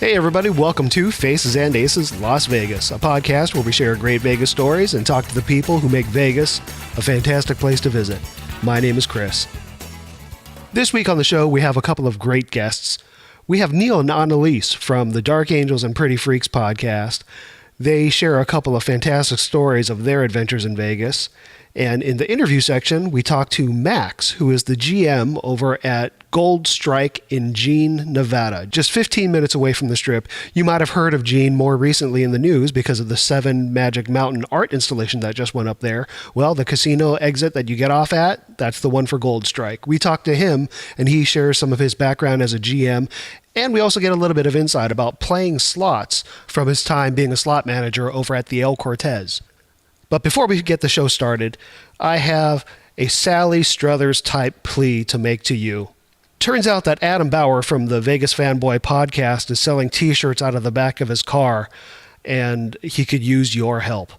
Hey everybody, welcome to Faces and Aces Las Vegas, a podcast where we share great Vegas stories and talk to the people who make Vegas a fantastic place to visit. My name is Chris. This week on the show, we have a couple of great guests. We have Neil Annaleis from the Dark Angels and Pretty Freaks podcast. They share a couple of fantastic stories of their adventures in Vegas. And in the interview section, we talk to Max, who is the GM over at Gold Strike in Jean, Nevada, just 15 minutes away from the Strip. You might have heard of Jean more recently in the news because of the Seven Magic Mountain art installation that just went up there. Well, the casino exit that you get off at, that's the one for Gold Strike. We talked to him, and he shares some of his background as a GM. And we also get a little bit of insight about playing slots from his time being a slot manager over at the El Cortez. But before we get the show started, I have a Sally Struthers type plea to make to you. Turns out that Adam Bauer from the Vegas Fanboy podcast is selling t-shirts out of the back of his car, and he could use your help.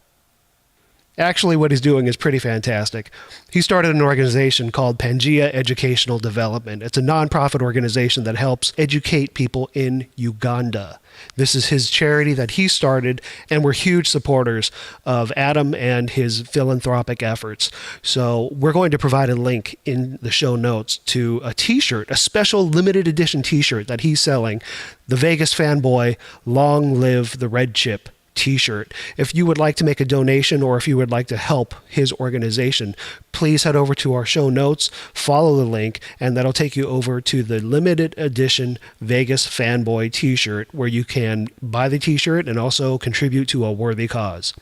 Actually, what he's doing is pretty fantastic. He started an organization called Pangea Educational Development. It's a nonprofit organization that helps educate people in Uganda. This is his charity that he started, and we're huge supporters of Adam and his philanthropic efforts. So we're going to provide a link in the show notes to a t-shirt, a special limited edition t-shirt that he's selling, the Vegas Fanboy Long Live the Red Chip t-shirt. If you would like to make a donation or if you would like to help his organization, please head over to our show notes, follow the link, and that'll take you over to the limited edition Vegas Fanboy t-shirt where you can buy the t-shirt and also contribute to a worthy cause.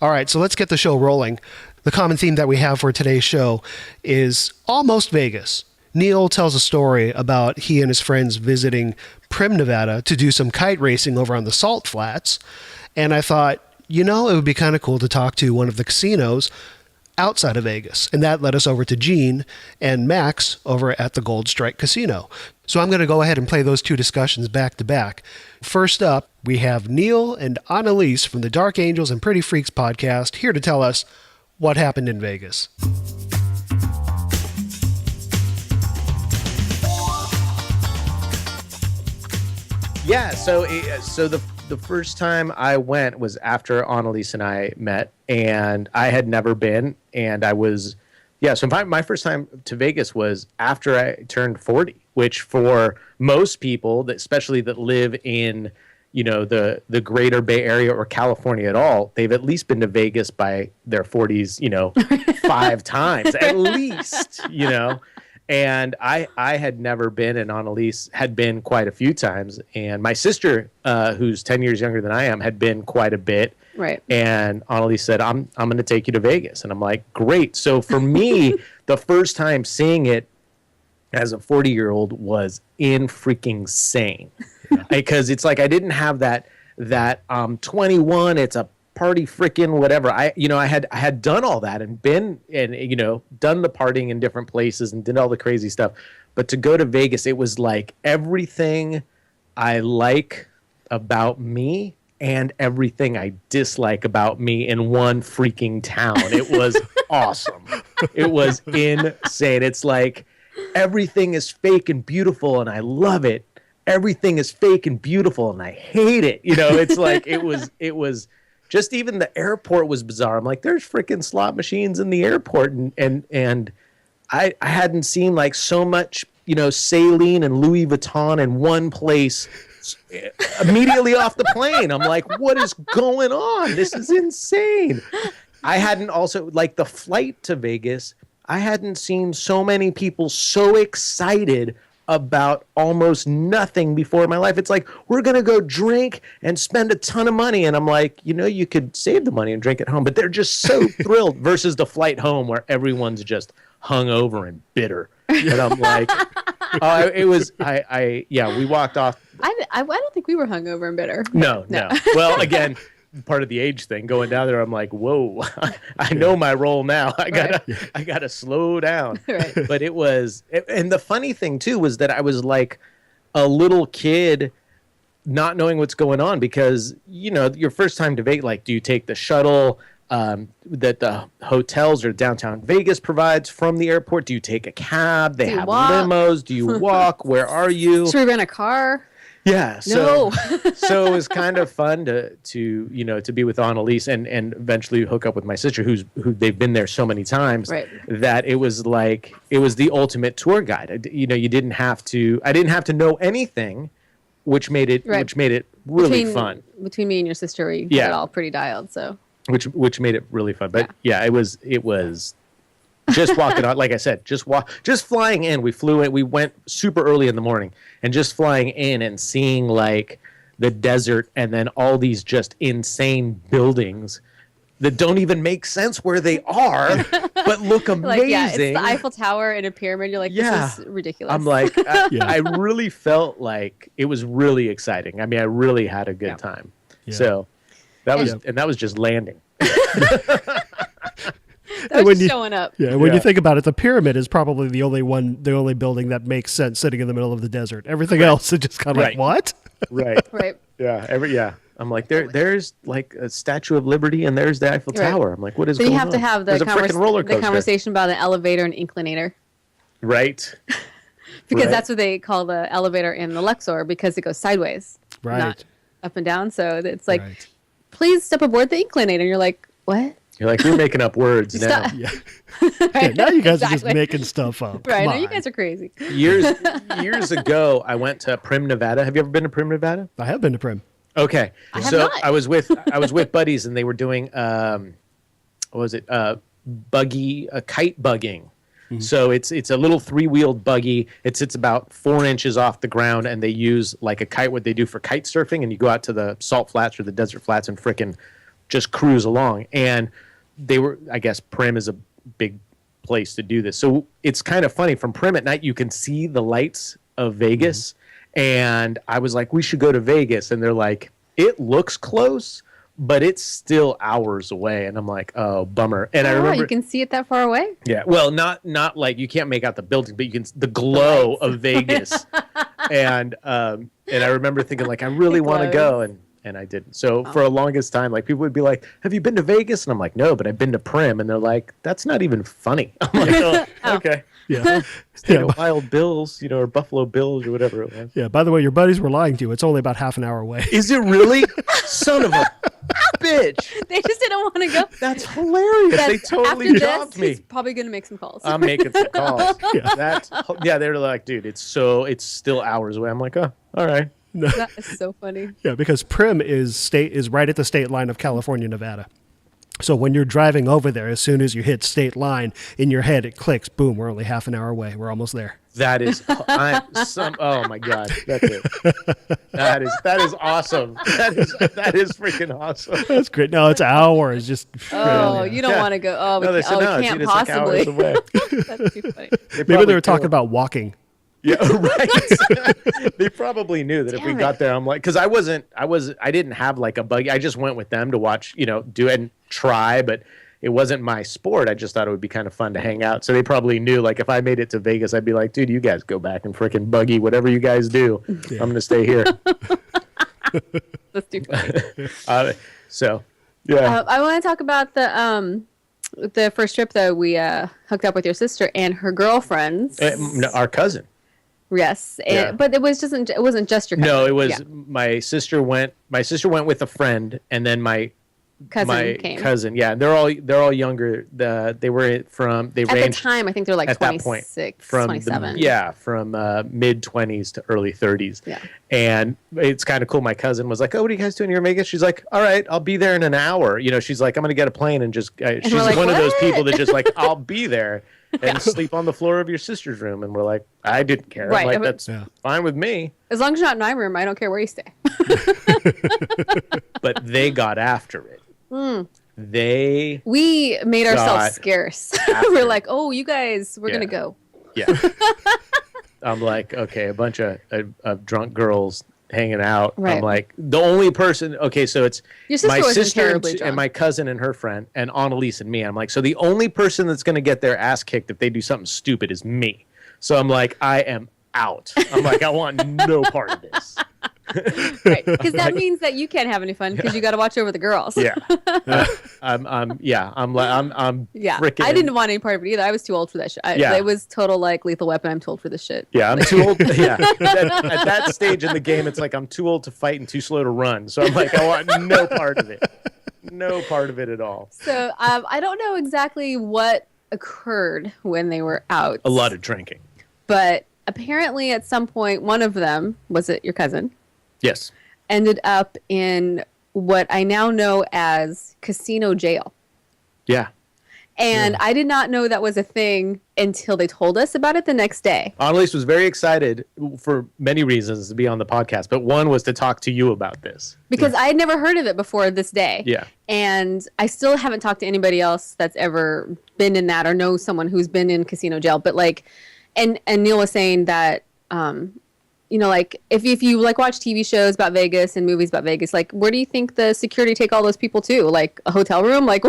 All right, so let's get the show rolling. The common theme that we have for today's show is almost Vegas. Neil tells a story about he and his friends visiting Primm, Nevada to do some kite racing over on the Salt Flats. And I thought, it would be kind of cool to talk to one of the casinos outside of Vegas. And that led us over to Jean and Max over at the Gold Strike Casino. So I'm going to go ahead and play those two discussions back to back. First up, we have Neil and Annaleis from the Dark Angels and Pretty Freaks podcast here to tell us what happened in Vegas. Yeah, so the first time I went was after Annaleis and I met, and I had never been, and I was, so my first time to Vegas was after I turned 40, which for most people, especially that live in, the greater Bay Area or California at all, they've at least been to Vegas by their 40s, 5 times, at least, And I had never been, and Annaleis had been quite a few times. And my sister, who's 10 years younger than I am, had been quite a bit. Right. And Annaleis said, I'm going to take you to Vegas. And I'm like, great. So for me, the first time seeing it as a 40-year-old was freaking sane. Because it's like I didn't have that 21, it's a party frickin' whatever. I had done all that and been and done the partying in different places and did all the crazy stuff, but to go to Vegas, it was like everything I like about me and everything I dislike about me in one freaking town. It was awesome. It was insane. It's like everything is fake and beautiful and I love it. Everything is fake and beautiful and I hate it. It's like it was just even the airport was bizarre. I'm like, there's freaking slot machines in the airport. And I hadn't seen like so much, saline and Louis Vuitton in one place immediately off the plane. I'm like, what is going on? This is insane. I hadn't also, like the flight to Vegas, I hadn't seen so many people so excited about almost nothing before in my life. It's like, we're going to go drink and spend a ton of money. And I'm like, you could save the money and drink at home, but they're just so thrilled versus the flight home where everyone's just hungover and bitter. And I'm like, we walked off. I don't think we were hungover and bitter. No. Well, again, part of the age thing going down there, I'm like, whoa, I know my role now. I gotta slow down. Right. But it was, and the funny thing too was that I was like a little kid not knowing what's going on because, your first time to Vegas, like, do you take the shuttle that the hotels or downtown Vegas provides from the airport? Do you take a cab? They have limos. Do you walk? Where are you? Should we rent a car? Yeah. So, No. so it was kind of fun to be with Annaleis and eventually hook up with my sister, who they've been there so many times Right. that it was the ultimate tour guide. You didn't have to. I didn't have to know anything, which made it Right. really fun. Between me and your sister, we Yeah. got it all pretty dialed. So Which made it really fun. But yeah, it was just walking on, like I said, just flying in. We flew in. We went super early in the morning, and just flying in and seeing like the desert, and then all these just insane buildings that don't even make sense where they are, but look amazing. like, yeah, it's the Eiffel Tower and a pyramid. You're like, this is ridiculous. I'm like, I really felt like it was really exciting. I mean, I really had a good time. Yeah. So that was just landing. That was just showing up. Yeah, when you think about it, the pyramid is probably the only building that makes sense sitting in the middle of the desert. Everything else is just kind of like, what? Right. Right. Yeah. I'm like, there's like a Statue of Liberty, and there's the Eiffel Tower. I'm like, what is going on? So you have to have the conversation about an elevator and inclinator. Right. Because that's what they call the elevator in the Luxor, because it goes sideways. Right. Not up and down. So it's like, please step aboard the inclinator. And you're like, what? You're like, you're making up words now. Yeah. Now you guys are just making stuff up. Right. No, you guys are crazy. Years ago, I went to Primm, Nevada. Have you ever been to Primm, Nevada? I have been to Primm. Okay. I have not. I was with buddies, and they were doing what was it? Kite bugging. Mm-hmm. So it's a little 3-wheeled buggy. It sits about 4 inches off the ground, and they use like a kite, what they do for kite surfing, and you go out to the salt flats or the desert flats and frickin' just cruise along. And I guess Primm is a big place to do this. So it's kind of funny. From Primm at night, you can see the lights of Vegas. Mm-hmm. And I was like, we should go to Vegas. And they're like, it looks close, but it's still hours away. And I'm like, oh, bummer. And I remember you can see it that far away? Yeah. Well, not like you can't make out the building, but you can the glow of Vegas. And I remember thinking like, I really want to go. And I didn't. So for the longest time, like people would be like, have you been to Vegas? And I'm like, no, but I've been to Primm. And they're like, that's not even funny. I'm like, oh, okay. Yeah. Wild Bills, or Buffalo Bills or whatever it was. Yeah. By the way, your buddies were lying to you. It's only about half an hour away. Is it really? Son of a bitch. They just didn't want to go. That's hilarious. They totally dropped me. He's probably going to make some calls. I'm making some calls. They're like, dude, it's still hours away. I'm like, oh, all right. No. That is so funny. Yeah, because Primm is right at the state line of California, Nevada. So when you're driving over there, as soon as you hit state line, in your head it clicks, boom, we're only half an hour away. We're almost there. That is oh my God. That's it. That is awesome. That is freaking awesome. That's great. No, it's hours. Just you don't want to go. Oh, we can't dude, possibly. Like That's too funny. Maybe they were talking about walking. Yeah, right. They probably knew that if we got there, I'm like, because I didn't have like a buggy. I just went with them to watch, do it and try, but it wasn't my sport. I just thought it would be kind of fun to hang out. So they probably knew, like, if I made it to Vegas, I'd be like, dude, you guys go back and freaking buggy, whatever you guys do. Yeah. I'm going to stay here. That's too funny. So, yeah. I want to talk about the first trip that we hooked up with your sister and her girlfriends. Our cousin. Yes, but it wasn't just your cousin. No, it was my sister went with a friend, and then my cousin. Yeah, they're all younger. They ranged at the time. I think they're like 26, 27. From mid 20s to early 30s. Yeah, and it's kind of cool. My cousin was like, "Oh, what are you guys doing here in Vegas?" She's like, "All right, I'll be there in an hour." She's like, "I'm gonna get a plane and just." She's like, one of those people that just like, "I'll be there." And sleep on the floor of your sister's room. And we're like, I didn't care. Right. I'm like, that's fine with me. As long as you're not in my room, I don't care where you stay. But they got after it. We made ourselves scarce. We're like, oh, you guys, we're going to go. Yeah. I'm like, okay, a bunch of drunk girls hanging out. Right. I'm like, the only person, okay, so it's my sister and my cousin and her friend and Annaleis and me. I'm like, so the only person that's going to get their ass kicked if they do something stupid is me. So I'm like, I am out. I'm like, I want no part of this. Right, because that means that you can't have any fun because you got to watch over the girls. Yeah. I'm Yeah, freaking. I didn't want any part of it either. I was too old for that shit. Yeah. It was total like Lethal Weapon. I'm too old for this shit. Yeah, I'm too old. Yeah, at that stage in the game, it's like I'm too old to fight and too slow to run. So I'm like, I want no part of it. No part of it at all. So I don't know exactly what occurred when they were out. A lot of drinking. But apparently at some point, one of them, was it your cousin? Yes. Ended up in what I now know as casino jail. Yeah. And I did not know that was a thing until they told us about it the next day. Annaleis was very excited for many reasons to be on the podcast, but one was to talk to you about this. Because I had never heard of it before this day. Yeah. And I still haven't talked to anybody else that's ever been in that or know someone who's been in casino jail. But like, and Neil was saying that, you know, like if you like watch TV shows about Vegas and movies about Vegas, like where do you think the security take all those people to? Like a hotel room? Like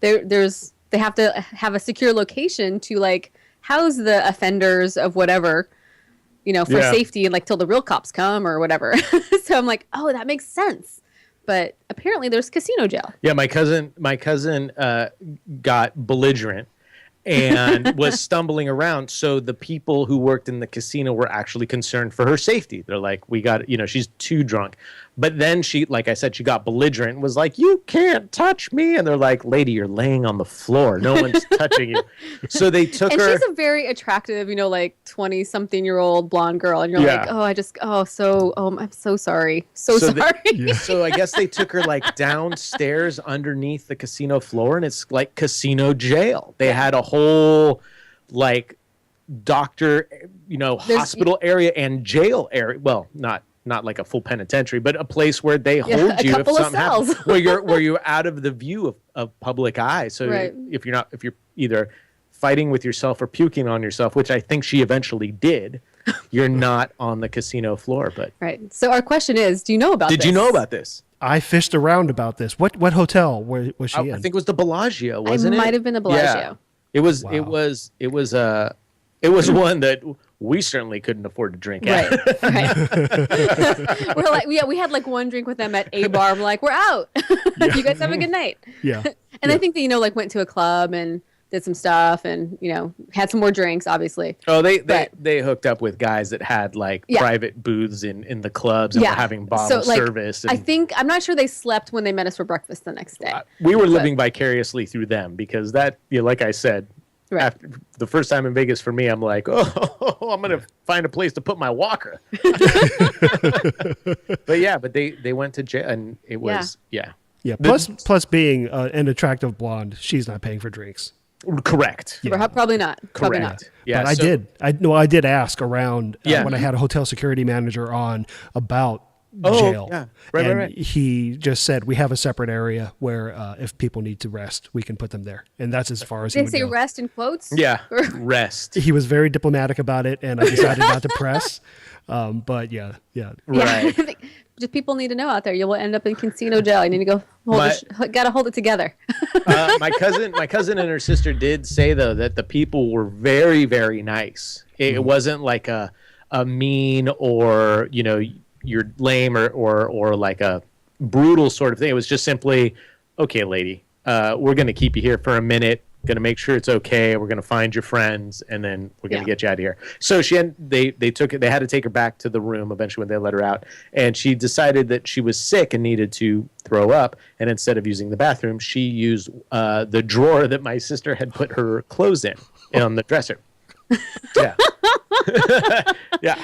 they have to have a secure location to like house the offenders of whatever, you know, for safety and like till the real cops come or whatever. So I'm like, oh, that makes sense. But apparently there's casino jail. Yeah, my cousin got belligerent and was stumbling around. So the people who worked in the casino were actually concerned for her safety. They're like, we got, you know, she's too drunk. But then she, like I said, she got belligerent and was like, you can't touch me. And they're like, lady, you're laying on the floor. No one's touching you. So they took her. And she's a very attractive, you know, like 20-something-year-old blonde girl. And you're like, I'm so sorry. So sorry. So I guess they took her like downstairs underneath the casino floor. And it's like casino jail. They had a whole like doctor, you know, hospital area and jail area. Well, not like a full penitentiary, but a place where they hold you if something happens, where you're out of the view of public eye. So if you're either fighting with yourself or puking on yourself, which I think she eventually did, you're not on the casino floor. But right. So our question is, do you know about this? Did you know about this? I fished around about this. What hotel was she in? I think it was the Bellagio, wasn't it? It might have been the Bellagio. Yeah. It was. Wow. It was one that we certainly couldn't afford to drink at. Right. We're like, we had like one drink with them at a bar. I'm like, we're out. You guys have a good night. Yeah. And I think that, you know, like went to a club and did some stuff and, you know, had some more drinks, obviously. Oh, they hooked up with guys that had like private booths in the clubs and were having bottle service. And I'm not sure they slept when they met us for breakfast the next day. We were living vicariously through them because that, you know, like I said, after the first time in Vegas for me, I'm like, I'm going to find a place to put my walker. But they went to jail and it was, Yeah. Plus being an attractive blonde, she's not paying for drinks. Correct. Yeah. Probably not. Correct. Probably not. Yeah. But I did ask around when I had a hotel security manager on about jail. Yeah. Right. He just said, we have a separate area where if people need to rest, we can put them there. And that's as far as he would say go. rest in quotes? Yeah. Rest. He was very diplomatic about it, and I decided not to press. But yeah. Right. Just people need to know out there. You will end up in casino jail. You need to go gotta hold it together. My cousin and her sister did say though that the people were very, very nice. It wasn't like a mean or, you know, you're lame or like a brutal sort of thing. It was just simply, okay, lady, we're going to keep you here for a minute, going to make sure it's okay. We're going to find your friends and then we're going to get you out of here. So they had to take her back to the room eventually when they let her out. And she decided that she was sick and needed to throw up. And instead of using the bathroom, she used the drawer that my sister had put her clothes in on the dresser. Yeah. Yeah.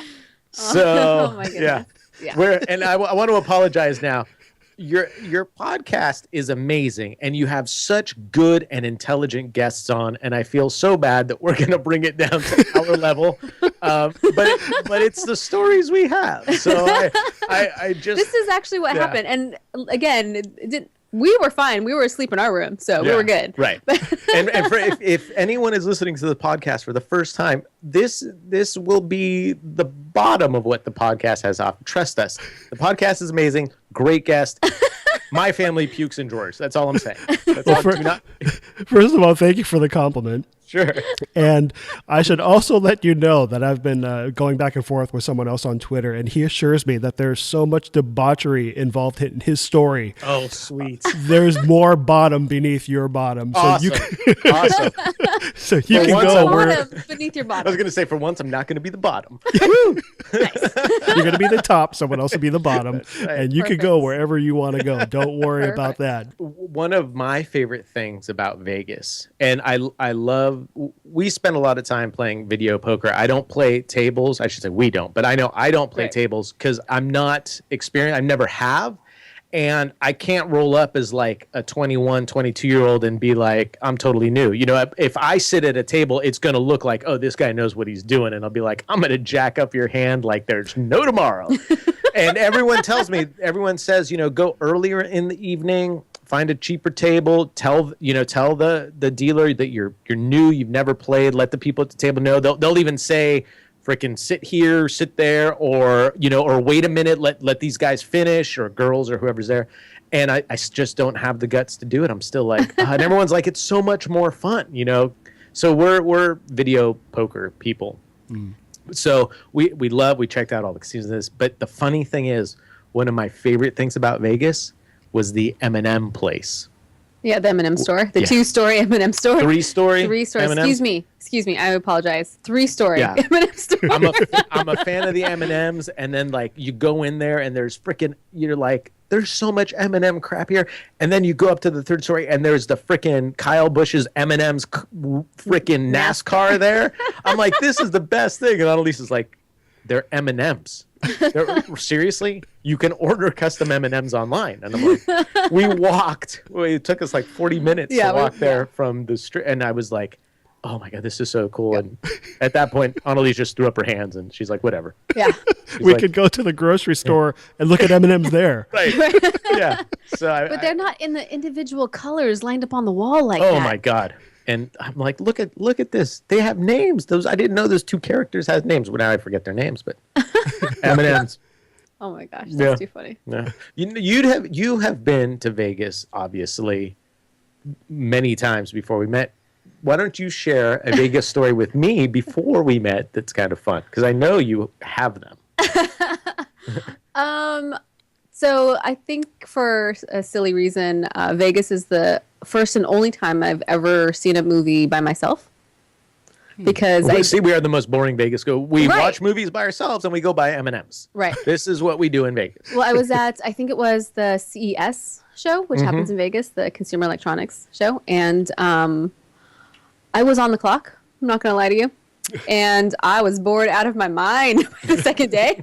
So, oh my goodness. Yeah. I want to apologize now. Your podcast is amazing, and you have such good and intelligent guests on, and I feel so bad that we're going to bring it down to our level. But it's the stories we have. So I just... This is actually what happened. And again, we were fine. We were asleep in our room, so we were good. Right. and if anyone is listening to the podcast for the first time, this will be the bottom of what the podcast has to offer. Trust us. The podcast is amazing. Great guest. My family pukes in drawers. That's all I'm saying. That's all. First of all, thank you for the compliment. Sure. And I should also let you know that I've been going back and forth with someone else on Twitter, and he assures me that there's so much debauchery involved in his story. Oh, sweet. There's more bottom beneath your bottom. So Awesome. Awesome. So you For can once, go I where beneath your I bottom. was going to say, for once, I'm not going to be the bottom. Nice. you're going to be the top, someone else will be the bottom, right. and you can go wherever you want to go. Don't worry about that. One of my favorite things about Vegas, and I love, we spend a lot of time playing video poker. I don't play tables. I should say we don't, but I know I don't play tables because I'm not experienced. I never have. And I can't roll up as like a 21, 22-year-old and be like, I'm totally new. You know, if I sit at a table, it's going to look like, oh, this guy knows what he's doing. And I'll be like, I'm going to jack up your hand like there's no tomorrow. And everyone says, you know, go earlier in the evening, find a cheaper table, tell the dealer that you're new, you've never played, let the people at the table know. They'll even say, freaking sit here, sit there, or wait a minute, let these guys finish, or girls, or whoever's there. And I just don't have the guts to do it. I'm still like, and everyone's like, it's so much more fun, you know. So we're video poker people. So we checked out all the casinos of this. But the funny thing is, one of my favorite things about Vegas was the M&M place. Yeah, the M&M store, the 2-story M&M store. 3-story. M&Ms? Excuse me. I apologize. 3-story M&M store. I'm a fan of the M&Ms, and then like you go in there and there's you're like, there's so much M&M crap here, and then you go up to the 3rd story and there's the freaking Kyle Busch's M&Ms freaking NASCAR there. I'm like, this is the best thing, and Annalise is like, they're M&Ms. Seriously, you can order custom M&Ms online. And I'm like, it took us like 40 minutes to walk there from the street. And I was like, oh my God, this is so cool. And at that point, Annalise just threw up her hands and she's like, whatever. Yeah. We could go to the grocery store and look at M&Ms there. Right. Yeah. But they're not in the individual colors lined up on the wall like that. Oh my God. And I'm like, look at this. They have names. I didn't know those 2 characters had names. Well, now I forget their names, but M&Ms. Oh my gosh, that's too funny. Yeah. You have been to Vegas, obviously, many times before we met. Why don't you share a Vegas story with me before we met that's kind of fun? Because I know you have them. So I think for a silly reason, Vegas is the first and only time I've ever seen a movie by myself. Because we are the most boring Vegas go. We watch movies by ourselves and we go buy M&Ms. Right. This is what we do in Vegas. Well, I was at, I think it was the CES show, which happens in Vegas, the Consumer Electronics show. And I was on the clock. I'm not going to lie to you. And I was bored out of my mind the second day.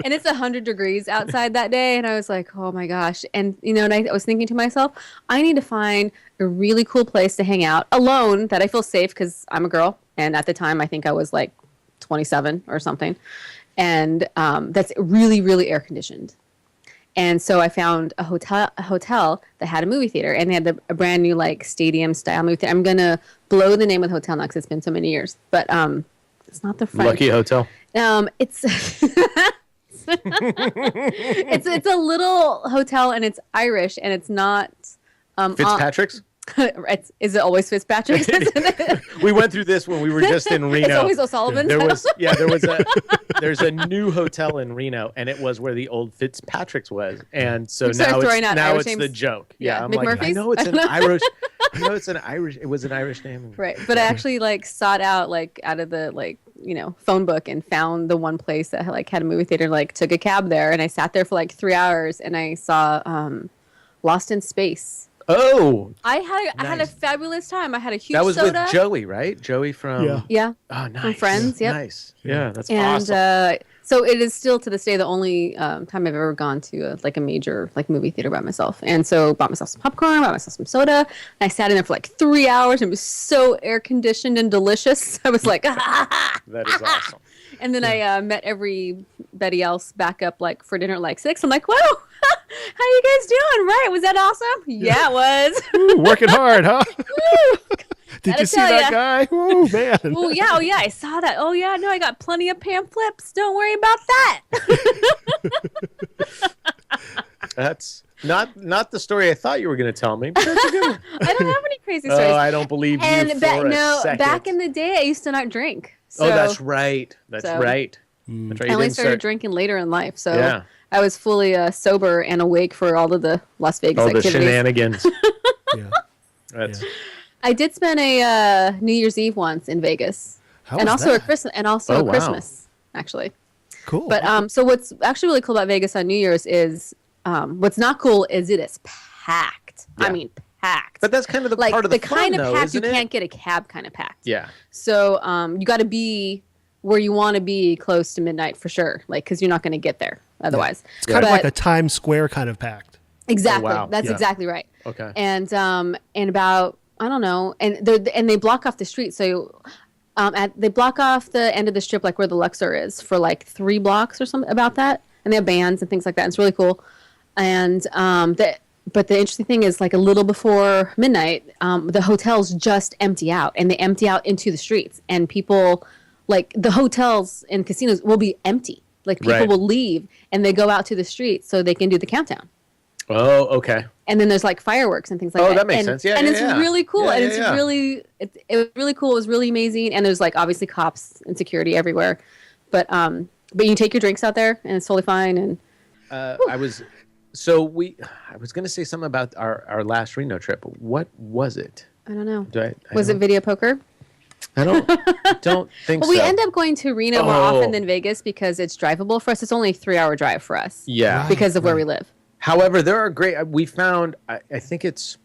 And it's 100 degrees outside that day. And I was like, oh my gosh. And, and I was thinking to myself, I need to find a really cool place to hang out alone that I feel safe because I'm a girl. And at the time, I think I was like 27 or something. And that's really, really air conditioned. And so I found a hotel that had a movie theater, and they had a brand new like stadium style movie theater. I'm gonna blow the name of the hotel now because it's been so many years, but it's not the French. Lucky Hotel. It's it's a little hotel, and it's Irish, and it's not Fitzpatrick's. Is it always Fitzpatrick's? We went through this when we were just in Reno. It's always O'Sullivan's. There's a new hotel in Reno, and it was where the old Fitzpatrick's was, and so now it's the joke. Yeah, I'm like, I know it's an Irish. It was an Irish name. Right, but I actually like sought out out of the phone book and found the one place that had a movie theater. Took a cab there, and I sat there for 3 hours, and I saw Lost in Space. Oh, I had a fabulous time. I had a huge soda. That was with Joey, right? Joey from yeah. Oh, nice. From Friends. Yep. Nice. Yeah, that's awesome. And so it is still to this day the only time I've ever gone to a major movie theater by myself. And so bought myself some popcorn, bought myself some soda. And I sat in there for 3 hours, and it was so air conditioned and delicious. I was like, that is awesome. And then I met everybody else back up for dinner at 6. I'm like, whoa, how you guys doing? Right? Was that awesome? Yeah, it was. Ooh, working hard, huh? Did you see that guy? Oh, man. Oh, yeah, I saw that. Oh, yeah, no, I got plenty of pamphlets. Don't worry about that. Not the story I thought you were going to tell me. But that's a good one. I don't have any crazy stories. Oh, I don't believe you for a second. Back in the day, I used to not drink. So, that's right. That's right. That's right. I only started drinking later in life, so I was fully sober and awake for all of the Las Vegas activities. The shenanigans. I did spend a New Year's Eve once in Vegas, and also a Christmas, actually. Cool. But so what's actually really cool about Vegas on New Year's is what's not cool is it is packed. Yeah. I mean, packed. But that's kind of the part of the fun, kind of though, packed you isn't it? can't get a cab kind of packed. Yeah. So you got to be where you want to be close to midnight for sure, like because you're not going to get there otherwise. It's kind of like a Times Square kind of packed. Exactly. Oh, wow. That's exactly right. Okay. And about I don't know, and they block off the street. So they block off the end of the strip, like where the Luxor is, for like 3 blocks or something about that. And they have bands and things like that. And it's really cool. And but the interesting thing is, like a little before midnight, the hotels just empty out, and they empty out into the streets, and people, like the hotels and casinos, will be empty. Like people will leave, and they go out to the streets so they can do the countdown. Oh, okay. And then there's like fireworks and things like that. Oh, that makes sense. Yeah, and it's really cool. Yeah, and it's really, it was really cool. It was really amazing. And there's like obviously cops and security everywhere, but you can take your drinks out there, and it's totally fine. And I was going to say something about our last Reno trip. What was it? I don't know. I was it video poker? I don't think well, so. we end up going to Reno more often than Vegas because it's drivable for us. It's only a 3-hour drive for us. Yeah. Because of where we live. However, there are great. We found. I think it's.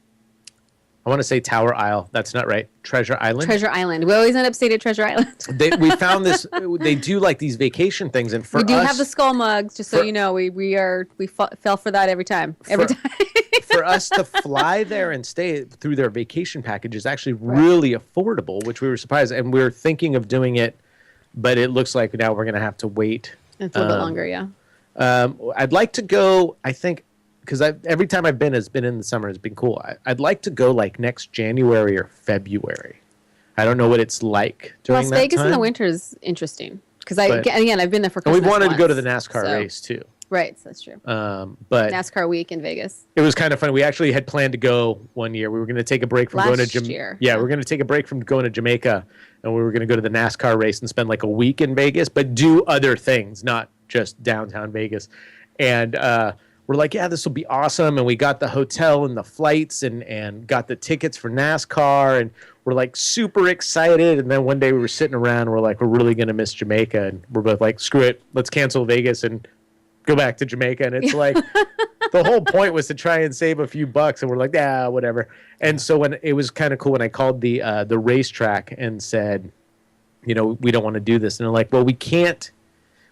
I want to say Tower Isle. That's not right. Treasure Island. Treasure Island. We always end up staying at Treasure Island. We found this. They do like these vacation things, and for we do us, have the skull mugs. Just so you know, we fell for that every time. For us to fly there and stay through their vacation package is actually really affordable, which we were surprised, and we were thinking of doing it, but it looks like now we're going to have to wait. It's a little bit longer, yeah. I'd like to go. I think because every time I've been has been in the summer. It's been cool. I'd like to go like next January or February. I don't know what it's like during Las that Vegas time. in the winter is interesting because again I've been there for Christmas. We wanted to go to the once, NASCAR race too. Right, so that's true. But NASCAR week in Vegas. It was kind of fun. We actually had planned to go one year. We were going to take a break from going to Jamaica. Yeah, we were going to take a break from going to Jamaica, and we were going to go to the NASCAR race and spend like a week in Vegas, but do other things, not just downtown Vegas. And we're like, yeah, this will be awesome. And we got the hotel and the flights and got the tickets for NASCAR, and we're like super excited. And then one day we were sitting around, and we're like, we're really going to miss Jamaica, and we're both like, screw it, let's cancel Vegas and go back to Jamaica. And it's like the whole point was to try and save a few bucks, and we're like, yeah, whatever. And so when it was kind of cool when I called the racetrack and said, you know, we don't want to do this, and they're like, well, we can't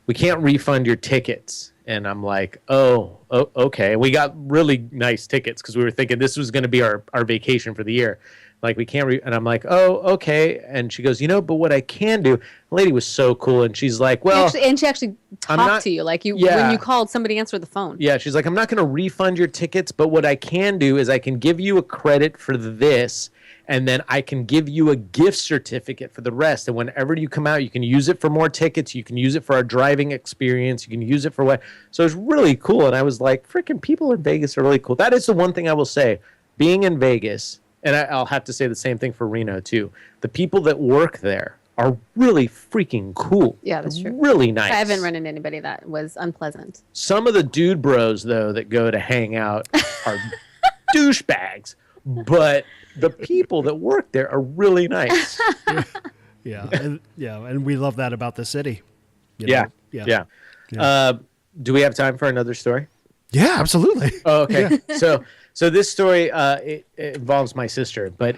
refund your tickets. And I'm like, oh, okay. And we got really nice tickets because we were thinking this was going to be our vacation for the year. Like, we can't and I'm like, oh, okay. And she goes, you know, but what I can do. The lady was so cool, and she's like, well, she actually talked to you, like when you called, somebody answered the phone. Yeah, she's like, I'm not going to refund your tickets, but what I can do is I can give you a credit for this, and then I can give you a gift certificate for the rest. And whenever you come out, you can use it for more tickets. You can use it for our driving experience. You can use it for what. So it's really cool. And I was like, freaking people in Vegas are really cool. That is the one thing I will say. Being in Vegas, and I'll have to say the same thing for Reno too. The people that work there are really freaking cool. Yeah, that's true. Really nice. I haven't run into anybody that was unpleasant. Some of the dude bros, though, that go to hang out are douchebags. But the people that work there are really nice. Yeah, and we love that about the city. You know? Yeah. Do we have time for another story? Yeah, absolutely. Oh, okay. Yeah. So this story it involves my sister, but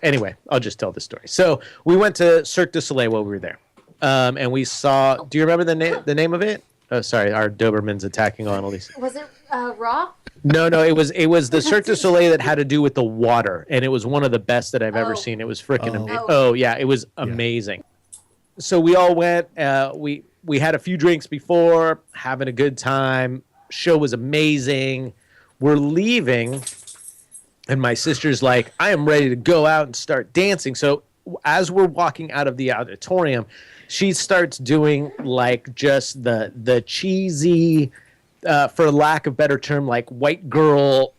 anyway, I'll just tell the story. So we went to Cirque du Soleil while we were there, and we saw. Do you remember the name of it? Oh, sorry, our Doberman's attacking Annalise. Was it Raw? No, it was the Cirque du Soleil that had to do with the water, and it was one of the best that I've ever seen. It was freaking amazing. Oh yeah, it was amazing. So we all went. We had a few drinks before, having a good time. Show was amazing. We're leaving, and my sister's like, I am ready to go out and start dancing. So as we're walking out of the auditorium, she starts doing like just the cheesy for lack of better term, like white girl.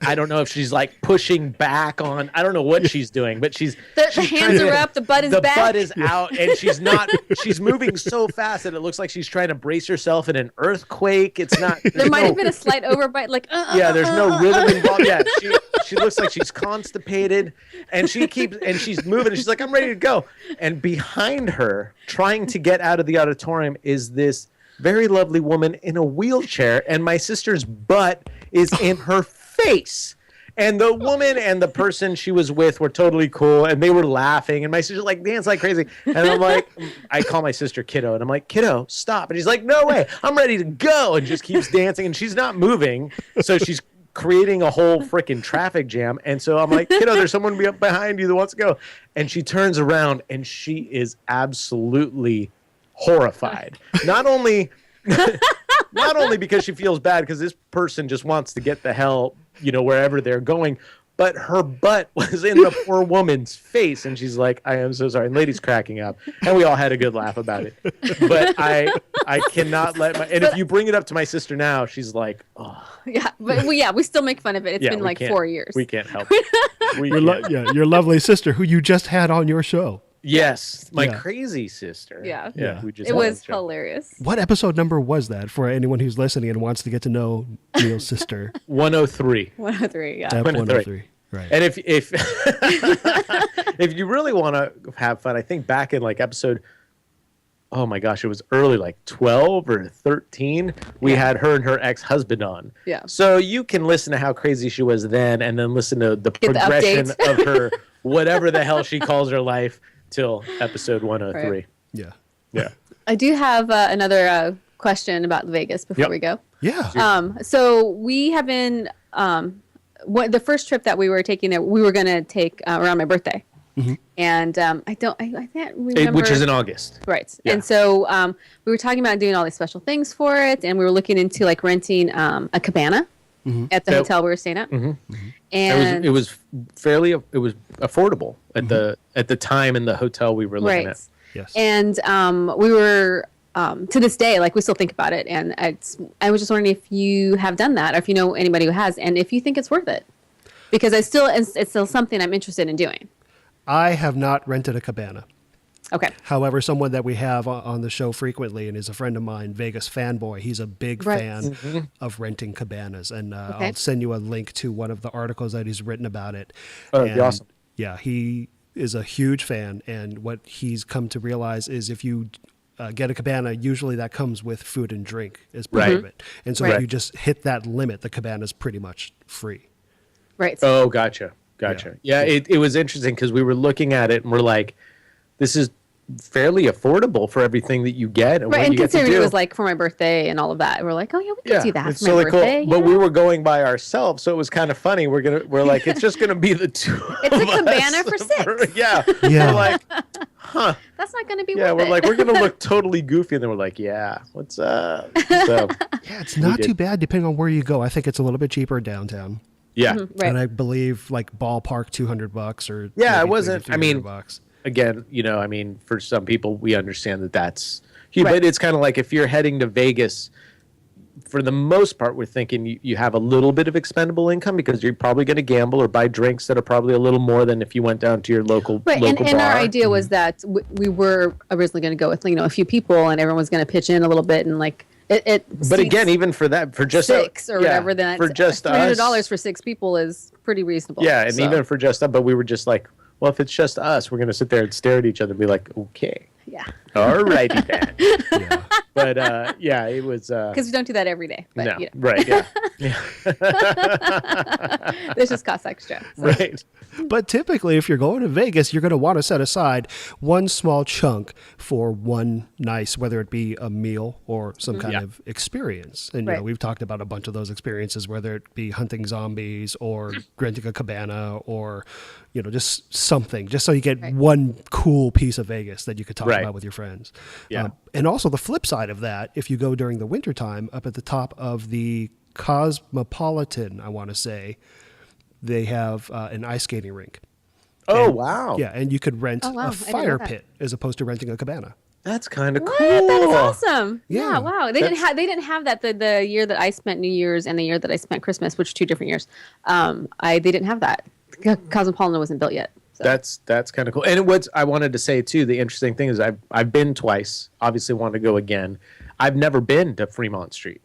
I don't know if she's like pushing back on. I don't know what she's doing, but she's the hands are up, the butt is back. The butt is out, and she's not. She's moving so fast that it looks like she's trying to brace herself in an earthquake. It's not. There might have been a slight overbite, like. Yeah, there's no rhythm involved. Yeah, she looks like she's constipated, and she's moving, and she's like, I'm ready to go. And behind her, trying to get out of the auditorium, is this very lovely woman in a wheelchair, and my sister's butt is in her face. And the woman and the person she was with were totally cool, and they were laughing, and my sister like danced like crazy. And I'm like, I call my sister Kiddo, and I'm like, Kiddo, stop. And she's like, no way, I'm ready to go, and just keeps dancing, and she's not moving, so she's creating a whole freaking traffic jam. And so I'm like, Kiddo, there's someone behind you that wants to go. And she turns around, and she is absolutely horrified. Not only because she feels bad because this person just wants to get the hell, wherever they're going, but her butt was in the poor woman's face, and she's like, I am so sorry. And lady's cracking up, and we all had a good laugh about it. But I cannot let and if you bring it up to my sister now, she's like, oh. Yeah, but we still make fun of it. It's been like 4 years. We can't help it. Your lovely sister who you just had on your show. Yes, my crazy sister. Yeah. It was hilarious. What episode number was that for anyone who's listening and wants to get to know Neil's sister? 103. 103, yeah. Ep 103. Right. And if if you really want to have fun, I think back in like episode, oh my gosh, it was early, like 12 or 13, we had her and her ex-husband on. Yeah. So you can listen to how crazy she was then, and then listen to the progression of her, whatever the hell she calls her life, till episode 103. Right. Yeah. I do have another question about Vegas before we go. Yeah. So we have been the first trip that we were taking there, we were going to take around my birthday. Mm-hmm. And I can't remember. Which is in August. Right. Yeah. And so we were talking about doing all these special things for it, and we were looking into like renting a cabana at the hotel we were staying at. Mm-hmm. And it was affordable at the time in the hotel we were looking at. Yes. And we were to this day, like, we still think about it. And I was just wondering if you have done that, or if you know anybody who has, and if you think it's worth it, because it's still something I'm interested in doing. I have not rented a cabana. Okay. However, someone that we have on the show frequently and is a friend of mine, Vegas Fanboy, he's a big fan of renting cabanas. And I'll send you a link to one of the articles that he's written about it. Oh, that'd be awesome. Yeah, he is a huge fan. And what he's come to realize is if you get a cabana, usually that comes with food and drink as part of it. And so if you just hit that limit, the cabana's pretty much free. Right. Oh, gotcha. Yeah, it was interesting because we were looking at it and we're like, this is fairly affordable for everything that you get. And right, what and you get to considering do. it was like for my birthday and all of that, we're like, oh yeah, we could do that it's for my really birthday. cool. But we were going by ourselves, so it was kind of funny. We're like, it's just gonna be the two. It's a cabana for 6. Yeah. We're like, huh. That's not gonna be Yeah, worth we're it. like, we're gonna look totally goofy, and then we're like, yeah, what's up? So yeah, it's not too bad depending on where you go. I think it's a little bit cheaper downtown. Yeah. Right. And I believe like ballpark $200 or it maybe wasn't. I mean, $300. Again, for some people, we understand that's huge, but it's kind of like if you're heading to Vegas, for the most part, we're thinking you have a little bit of expendable income because you're probably going to gamble or buy drinks that are probably a little more than if you went down to your local right. local And bar. our idea was that we were originally going to go with a few people, and everyone was going to pitch in a little bit, and like it. But again, even for that, for just 6 or whatever, then for just $300 for 6 people is pretty reasonable. Yeah, and even for just us, but we were just like, well, if it's just us, we're going to sit there and stare at each other and be like, okay. Yeah. All righty then. Yeah. But it was because we don't do that every day. But, no, right? Yeah. This just costs extra. So. Right. But typically, if you're going to Vegas, you're going to want to set aside one small chunk for one nice, whether it be a meal or some kind of experience. And we've talked about a bunch of those experiences, whether it be hunting zombies or renting a cabana or just something, just so you get one cool piece of Vegas that you could talk about with your friends. Yeah. And also the flip side of that, if you go during the wintertime, up at the top of the Cosmopolitan, I want to say, they have an ice skating rink. Oh, and, wow. Yeah, and you could rent Oh, wow. a fire pit as opposed to renting a cabana. That's kind of cool. That is awesome. Yeah. Yeah, wow. They didn't have that the year that I spent New Year's and the year that I spent Christmas, which are 2 different years. They didn't have that. Cosmopolitan wasn't built yet. So. That's kind of cool. And what I wanted to say too, the interesting thing is I've been twice. Obviously, want to go again. I've never been to Fremont Street.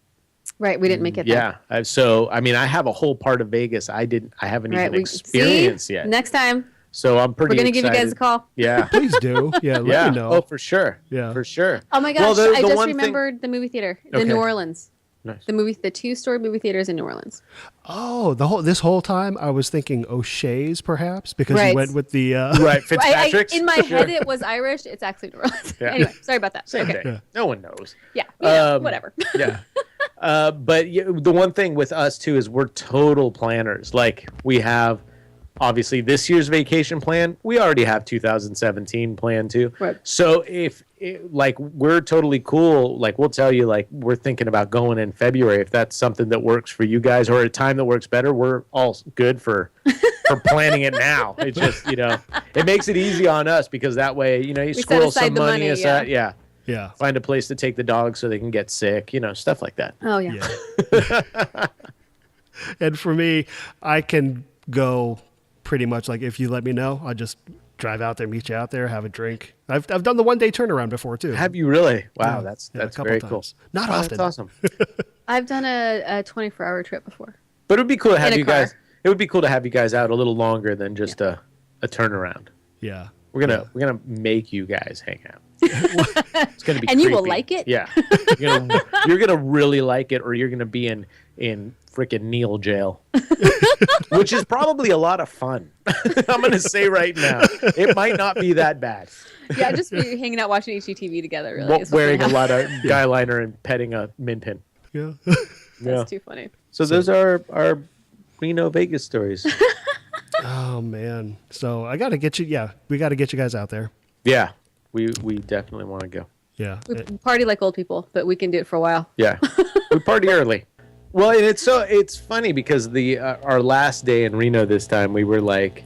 Right, we didn't make it. Yeah, so I mean, I have a whole part of Vegas I haven't even experienced yet. Next time. So I'm pretty. We're gonna excited. give you guys a call. Yeah, please do. Yeah, let me know. Oh, for sure. Yeah, for sure. Oh my gosh, I just remembered the movie theater, the New Orleans. Nice. The 2-story movie theaters in New Orleans. Oh, this whole time I was thinking O'Shea's perhaps because you went with the right Fitzpatrick's. In my head it was Irish. It's actually New Orleans. Yeah. Anyway, sorry about that. Same thing. Yeah. No one knows. Yeah. Whatever. Yeah. But the one thing with us too is we're total planners. Like we have obviously this year's vacation plan. We already have 2017 planned too. Right. So if we're totally cool, like we'll tell you like we're thinking about going in February if that's something that works for you guys or a time that works better. We're all good for planning it now. It's just it makes it easy on us because that way you squirrel some money aside. Yeah. Yeah. Find a place to take the dogs so they can get sick, stuff like that. Oh yeah. And for me, I can go pretty much like if you let me know, I'll just drive out there, meet you out there, have a drink. I've done the 1-day turnaround before too. Have you really? Wow, yeah, that's very cool. Not often. That's awesome. I've done a 24-hour trip before. But it would be cool to have you guys. It would be cool to have you guys out a little longer than just a turnaround. Yeah. We're gonna make you guys hang out. It's gonna be and creepy. You will like it. Yeah, you're gonna really like it, or you're gonna be in freaking Neil jail, which is probably a lot of fun. I'm gonna say right now, it might not be that bad. Yeah, just be hanging out watching HGTV together. Really, wearing a lot of guy liner and petting a min pin. Yeah, that's too funny. So those are our Reno Vegas stories. Oh man, so I got to get you. Yeah, we got to get you guys out there. Yeah, we definitely want to go. Yeah, we party like old people, but we can do it for a while. Yeah, we party early. Well, and it's funny because our last day in Reno this time we were like,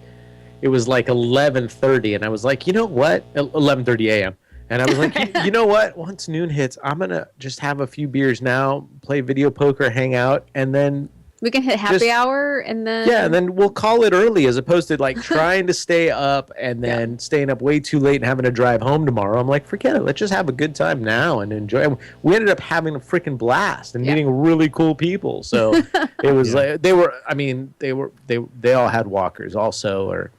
it was like 11:30, and I was like, you know what, 11:30 a.m. And I was like, you know what, once noon hits, I'm gonna just have a few beers now, play video poker, hang out, and then. We can hit happy hour and then... Yeah, and then we'll call it early as opposed to like trying to stay up and then staying up way too late and having to drive home tomorrow. I'm like, forget it. Let's just have a good time now and enjoy. We ended up having a freaking blast and meeting really cool people. So it was like they all had walkers also or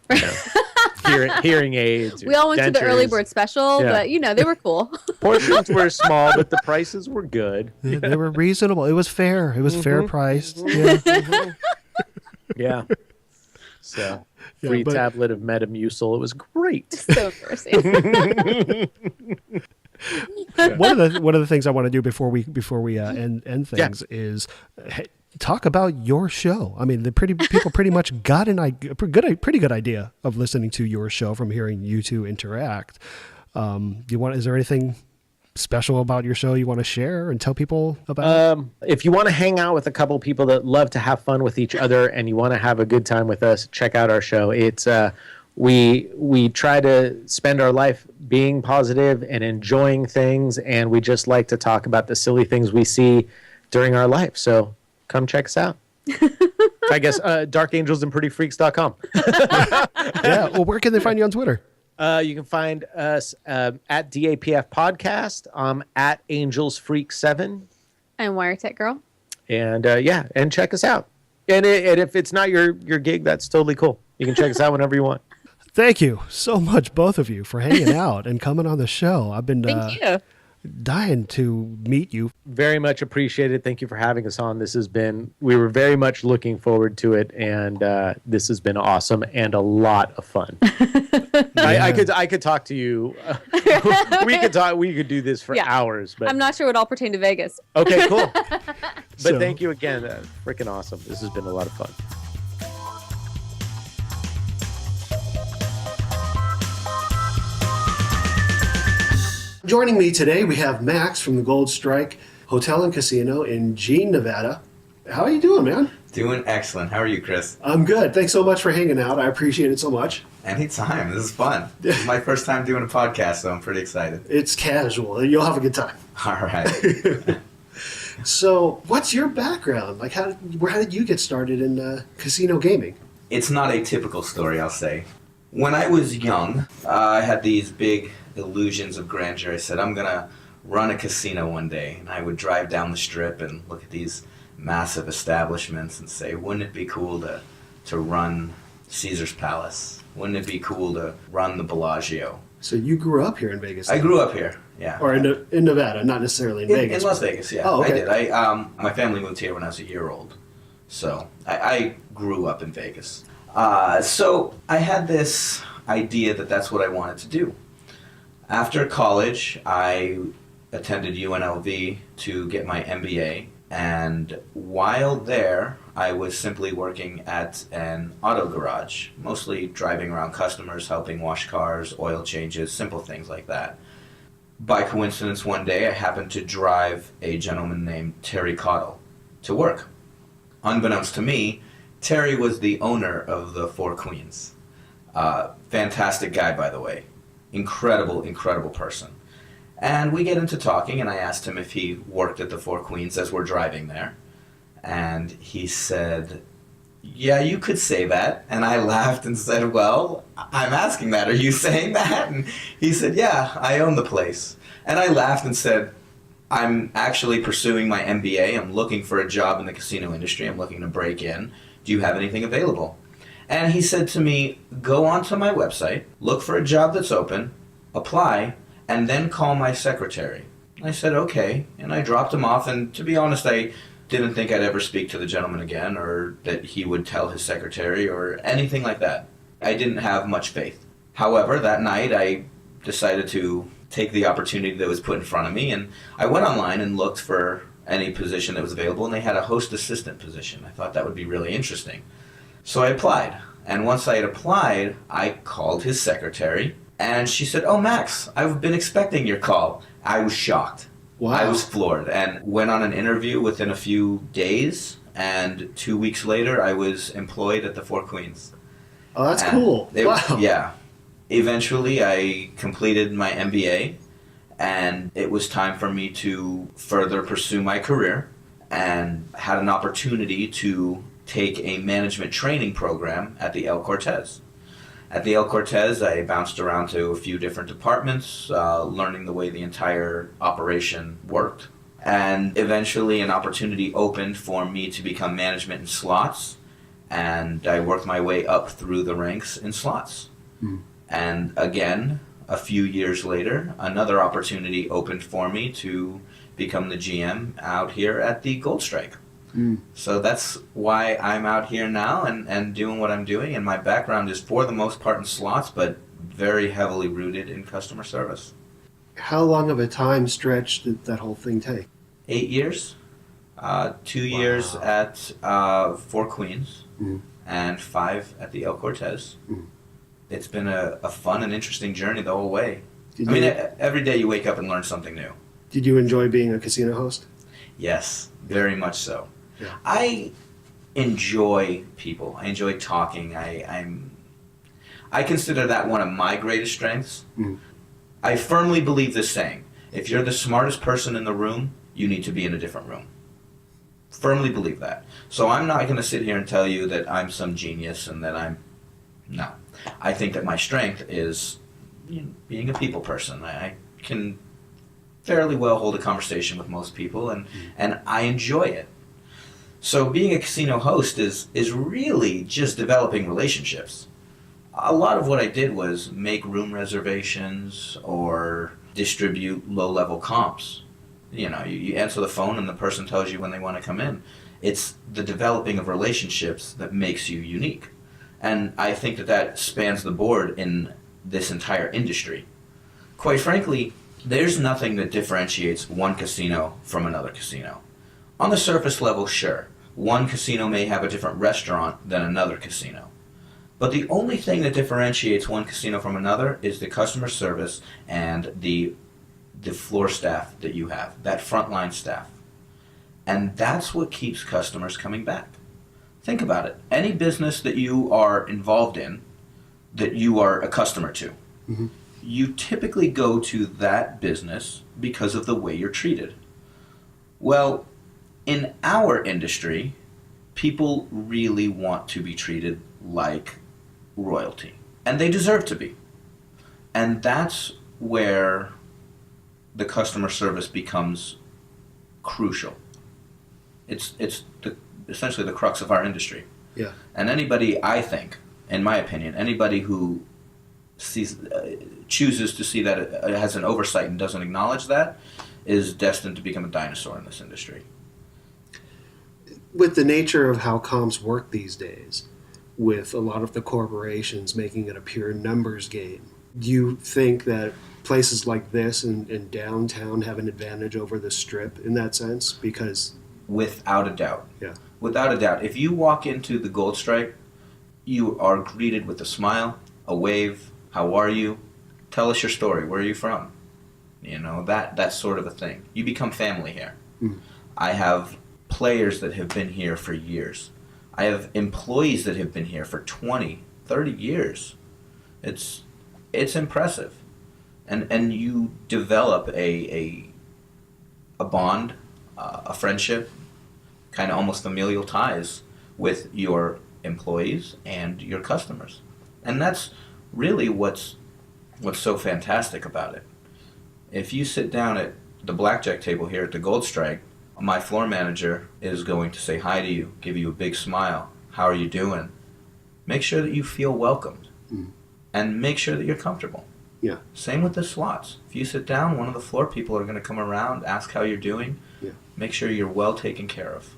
hearing aids. We all went to the early bird special, but they were cool. Portions were small, but the prices were good. They were reasonable. It was fair. It was fair priced. Yeah. Yeah. So free tablet of Metamucil. It was great. So embarrassing. One of the things I want to do before we end things is talk about your show. I mean, people pretty much got pretty good idea of listening to your show from hearing you two interact. Is there anything special about your show you want to share and tell people about? If you want to hang out with a couple people that love to have fun with each other and you want to have a good time with us, check out our show. It's we try to spend our life being positive and enjoying things, and we just like to talk about the silly things we see during our life. So come check us out. I guess darkangelsandprettyfreaks.com. Yeah. Well, where can they find you on Twitter? You can find us at DAPF Podcast. At AngelsFreak7. I'm Wiretech Girl. And and check us out. And if it's not your gig, that's totally cool. You can check us out whenever you want. Thank you so much, both of you, for hanging out and coming on the show. I've been dying to meet you. Very much appreciated. Thank you for having us on. We were very much looking forward to it, and this has been awesome and a lot of fun. I could talk to you. We could do this for hours. But I'm not sure it all pertained to Vegas. Okay, cool. But thank you again. Freaking awesome. This has been a lot of fun. Joining me today, we have Max from the Gold Strike Hotel and Casino in Jean, Nevada. How are you doing, man? Doing excellent. How are you, Chris? I'm good. Thanks so much for hanging out. I appreciate it so much. Anytime. This is fun. This is my first time doing a podcast, so I'm pretty excited. It's casual. You'll have a good time. All right. So, what's your background? Like, how did you get started in casino gaming? It's not a typical story, I'll say. When I was young, I had these big illusions of grandeur. I said, I'm going to run a casino one day. And I would drive down the strip and look at these massive establishments and say, wouldn't it be cool to run Caesar's Palace? Wouldn't it be cool to run the Bellagio? So you grew up here in Vegas? I grew up here, yeah. Or in Nevada, not necessarily in Vegas. In Las Vegas, yeah. Oh, okay. I did. My family moved here when I was a year old. So I grew up in Vegas. So I had this idea that that's what I wanted to do. After college, I attended UNLV to get my MBA. And while there, I was simply working at an auto garage, mostly driving around customers, helping wash cars, oil changes, simple things like that. By coincidence, one day I happened to drive a gentleman named Terry Cottle to work. Unbeknownst to me, Terry was the owner of the Four Queens. Fantastic guy, by the way. Incredible, incredible person. And we get into talking, and I asked him if he worked at the Four Queens as we're driving there. And he said, yeah, you could say that. And I laughed and said, well, I'm asking that. Are you saying that? And he said, yeah, I own the place. And I laughed and said, I'm actually pursuing my MBA. I'm looking for a job in the casino industry. I'm looking to break in. Do you have anything available? And he said to me, go onto my website, look for a job that's open, apply, and then call my secretary. I said, okay, and I dropped him off, and to be honest, I didn't think I'd ever speak to the gentleman again, or that he would tell his secretary, or anything like that. I didn't have much faith. However, that night, I decided to take the opportunity that was put in front of me, and I went online and looked for any position that was available, and they had a host assistant position. I thought that would be really interesting. So I applied, and once I had applied, I called his secretary, and she said, oh, Max, I've been expecting your call. I was shocked. Wow. I was floored and went on an interview within a few days, and 2 weeks later, I was employed at the Four Queens. Oh, that's cool. Wow. Yeah. Eventually, I completed my MBA, and it was time for me to further pursue my career, and had an opportunity to take a management training program at the El Cortez. At the El Cortez, I bounced around to a few different departments, learning the way the entire operation worked. And eventually an opportunity opened for me to become management in slots, and I worked my way up through the ranks in slots. And again, a few years later, another opportunity opened for me to become the GM out here at the Gold Strike. So that's why I'm out here now and doing what I'm doing, and my background is for the most part in slots, but very heavily rooted in customer service. How long of a time stretch did that whole thing take? 8 years. 2 years at Four Queens, and 5 at the El Cortez. It's been a fun and interesting journey the whole way. Every day you wake up and learn something new. Did you enjoy being a casino host? Yes, very much so. Yeah. I enjoy people. I enjoy talking. I consider that one of my greatest strengths. I firmly believe this saying: if you're the smartest person in the room, you need to be in a different room. Firmly believe that. So I'm not going to sit here and tell you that I'm some genius and that no. I think that my strength is being a people person. I can fairly well hold a conversation with most people, and I enjoy it. So being a casino host is really just developing relationships. A lot of what I did was make room reservations or distribute low-level comps. You answer the phone and the person tells you when they want to come in. It's the developing of relationships that makes you unique. And I think that spans the board in this entire industry. Quite frankly, there's nothing that differentiates one casino from another casino. On the surface level, sure, one casino may have a different restaurant than another casino. But the only thing that differentiates one casino from another is the customer service and the floor staff that you have, that frontline staff. And that's what keeps customers coming back. Think about it. Any business that you are involved in, that you are a customer to. Mm-hmm. You typically go to that business because of the way you're treated. Well, in our industry, people really want to be treated like royalty, and they deserve to be. And that's where the customer service becomes crucial. It's essentially the crux of our industry. Yeah. And anybody, I think, in my opinion, anybody who chooses to see that it has an oversight and doesn't acknowledge that is destined to become a dinosaur in this industry. With the nature of how comps work these days, with a lot of the corporations making it a pure numbers game, do you think that places like this in downtown have an advantage over the Strip in that sense? Because without a doubt. Yeah. Without a doubt. If you walk into the Gold Stripe, you are greeted with a smile, a wave, how are you? Tell us your story. Where are you from? You know, that sort of a thing. You become family here. Mm. I have players that have been here for years. I have employees that have been here for 20, 30 years. It's impressive. And you develop a bond, a friendship, kind of almost familial ties with your employees and your customers. And that's really what's so fantastic about it. If you sit down at the blackjack table here at the Gold Strike, my floor manager is going to say hi to you, give you a big smile. How are you doing? Make sure that you feel welcomed. Mm. And make sure that you're comfortable. Yeah. Same with the slots. If you sit down, one of the floor people are going to come around, ask how you're doing. Yeah. Make sure you're well taken care of.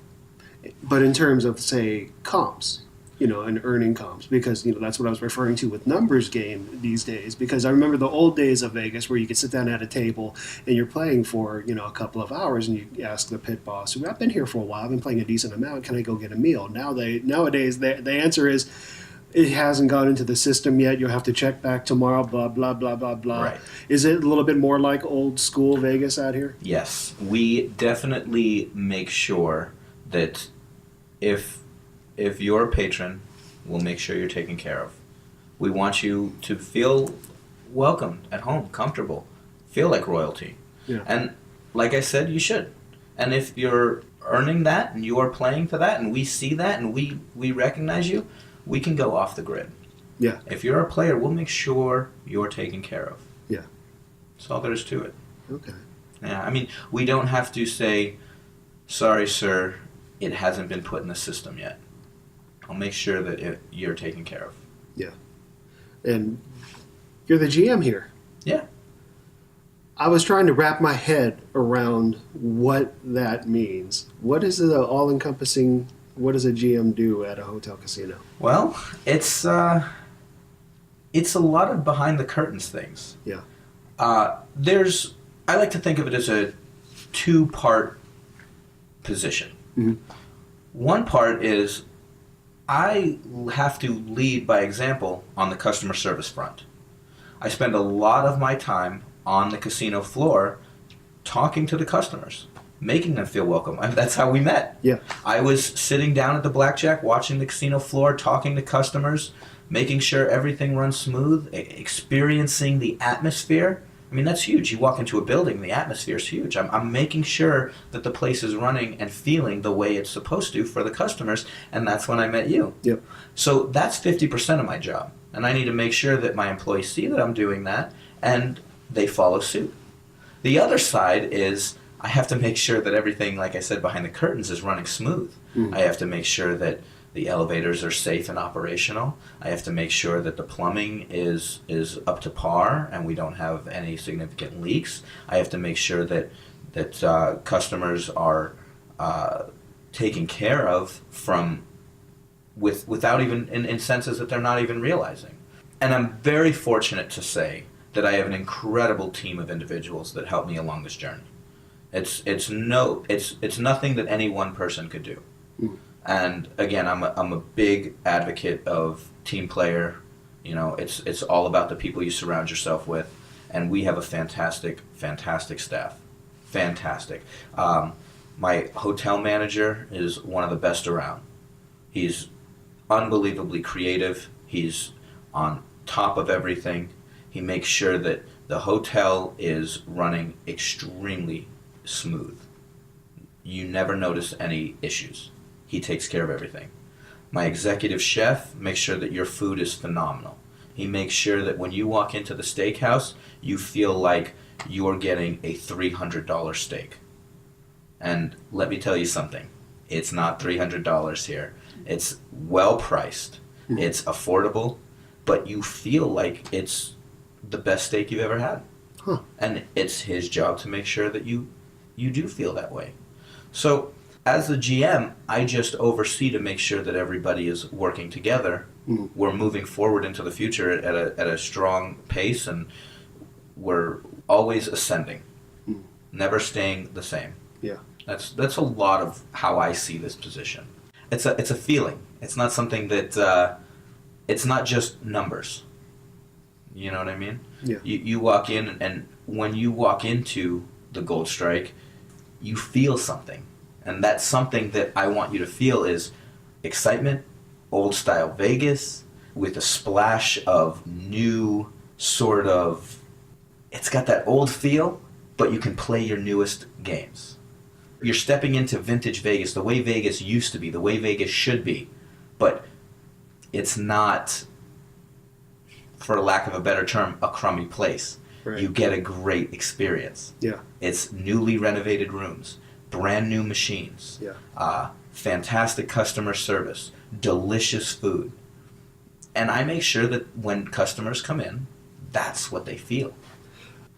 But in terms of, say, comps, and earning comps, because, that's what I was referring to with numbers game these days, because I remember the old days of Vegas where you could sit down at a table and you're playing for, a couple of hours and you ask the pit boss, I've been here for a while, I've been playing a decent amount, can I go get a meal? Nowadays, the answer is, it hasn't gone into the system yet, you'll have to check back tomorrow, blah, blah, blah, blah, blah. Right. Is it a little bit more like old school Vegas out here? Yes. We definitely make sure that if you're a patron, we'll make sure you're taken care of. We want you to feel welcome at home, comfortable, feel like royalty. Yeah. And like I said, you should. And if you're earning that and you are playing to that and we see that and we recognize you, we can go off the grid. Yeah. If you're a player, we'll make sure you're taken care of. Yeah. That's all there is to it. Okay. Yeah, I mean, we don't have to say, sorry, sir, it hasn't been put in the system yet. I'll make sure that you're taken care of. Yeah. And you're the GM here. Yeah. I was trying to wrap my head around what that means. What is the all-encompassing, what does a GM do at a hotel casino? Well, it's a lot of behind the curtains things. Yeah. I like to think of it as a two-part position. Mm-hmm. One part is I have to lead by example on the customer service front. I spend a lot of my time on the casino floor talking to the customers, making them feel welcome. I mean, that's how we met. Yeah. I was sitting down at the blackjack, watching the casino floor, talking to customers, making sure everything runs smooth, experiencing the atmosphere. I mean, that's huge. You walk into a building, the atmosphere is huge. I'm making sure that the place is running and feeling the way it's supposed to for the customers, and that's when I met you. Yep. So that's 50% of my job, and I need to make sure that my employees see that I'm doing that, and they follow suit. The other side is I have to make sure that everything, like I said, behind the curtains is running smooth. Mm. I have to make sure that the elevators are safe and operational. I have to make sure that the plumbing is up to par and we don't have any significant leaks. I have to make sure that customers are taken care of without even in senses that they're not even realizing. And I'm very fortunate to say that I have an incredible team of individuals that help me along this journey. It's nothing that any one person could do. Mm. And again, I'm a big advocate of team player. It's all about the people you surround yourself with, and we have a fantastic staff. Fantastic. My hotel manager is one of the best around. He's unbelievably creative. He's on top of everything. He makes sure that the hotel is running extremely smooth. You never notice any issues. He takes care of everything. My executive chef makes sure that your food is phenomenal. He makes sure that when you walk into the steakhouse, you feel like you're getting a $300 steak. And let me tell you something. It's not $300 here. It's well priced. It's affordable, but you feel like it's the best steak you've ever had. Huh. And it's his job to make sure that you do feel that way. So as the GM, I just oversee to make sure that everybody is working together. We're moving forward into the future at a strong pace, and we're always ascending, never staying the same. Yeah. That's a lot of how I see this position. It's a feeling. It's not something that it's not just numbers. You know what I mean? Yeah. You walk in, and when you walk into the Gold Strike, you feel something. And that's something that I want you to feel is excitement, old style Vegas, with a splash of new sort of, it's got that old feel, but you can play your newest games. You're stepping into vintage Vegas, the way Vegas used to be, the way Vegas should be, but it's not, for lack of a better term, a crummy place. Right. You get a great experience. Yeah. It's newly renovated rooms, brand new machines, fantastic customer service, delicious food. And I make sure that when customers come in, that's what they feel.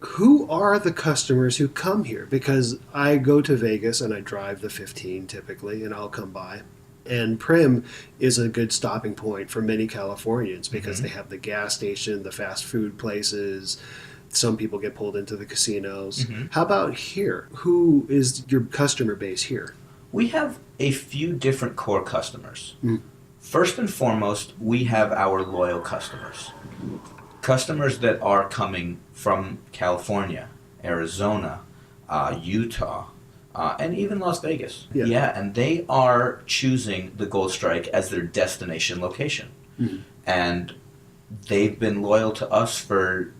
Who are the customers who come here? Because I go to Vegas and I drive the 15 typically, and I'll come by. And Primm is a good stopping point for many Californians because they have the gas station, the fast food places. Some people get pulled into the casinos. How about here? Who is your customer base here? We have a few different core customers. First and foremost, we have our loyal customers. Customers that are coming from California, Arizona, Utah, and even Las Vegas. Yeah, and they are choosing the Gold Strike as their destination location. And they've been loyal to us for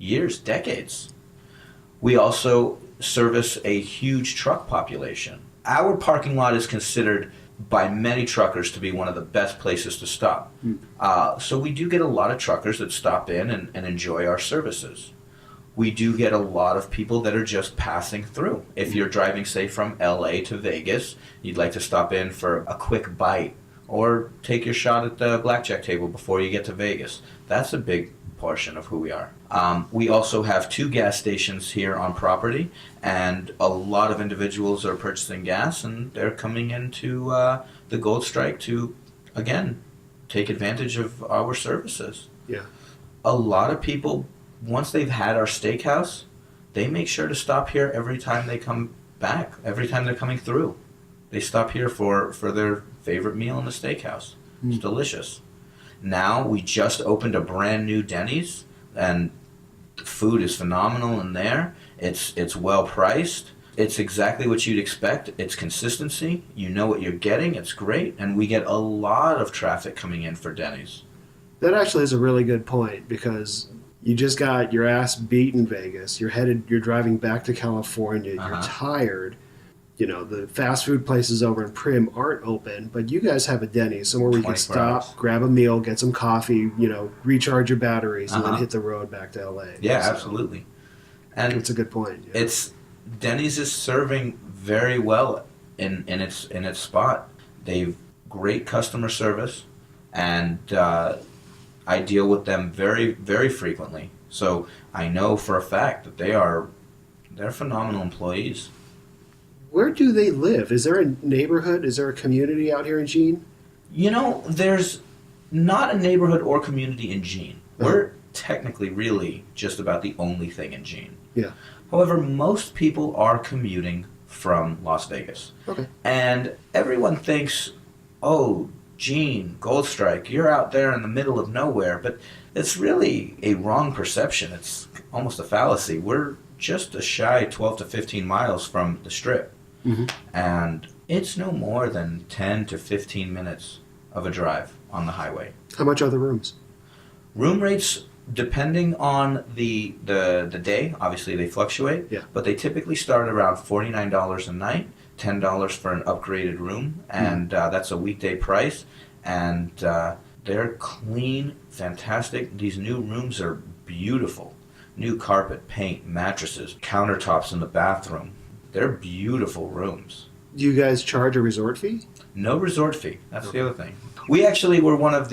years, decades. We also service a huge truck population. Our parking lot is considered by many truckers to be one of the best places to stop. So we do get a lot of truckers that stop in and enjoy our services. We do get a lot of people that are just passing through. If you're driving, say, from LA to Vegas, you'd like to stop in for a quick bite or take your shot at the blackjack table before you get to Vegas. That's a big portion of who we are. We also have 2 gas stations here on property, and a lot of individuals are purchasing gas, and they're coming into the Gold Strike to, again, take advantage of our services. Yeah. A lot of people, once they've had our steakhouse, they make sure to stop here every time they come back, every time they're coming through. They stop here for their favorite meal in the steakhouse. It's delicious. Now we just opened a brand new Denny's, and the food is phenomenal in there. It's well priced. It's exactly what you'd expect. It's consistency. You know what you're getting. It's great, and we get a lot of traffic coming in for Denny's. That actually is a really good point because you just got your ass beat in Vegas. You're driving back to California. You're tired. You know, the fast food places over in Primm aren't open, but you guys have a Denny's, somewhere where you can stop, grab a meal, get some coffee, recharge your batteries, and then hit the road back to LA. Yeah, so, absolutely. And it's a good point. Yeah. Denny's is serving very well in its spot. They've great customer service, and I deal with them very, very frequently. So I know for a fact that they're phenomenal employees. Where do they live? Is there a neighborhood? Is there a community out here in Jean? There's not a neighborhood or community in Jean. We're technically really just about the only thing in Jean. Yeah. However, most people are commuting from Las Vegas. Okay. And everyone thinks, oh, Jean, Gold Strike, you're out there in the middle of nowhere. But it's really a wrong perception. It's almost a fallacy. We're just a shy 12 to 15 miles from the Strip. And it's no more than 10 to 15 minutes of a drive on the highway. How much are the rooms? Room rates, depending on the day, obviously they fluctuate. Yeah. But they typically start around $49 a night, $10 for an upgraded room, and that's a weekday price. And they're clean, fantastic. These new rooms are beautiful. New carpet, paint, mattresses, countertops in the bathroom. They're beautiful rooms. Do you guys charge a resort fee? No resort fee. That's the other thing. We actually were one of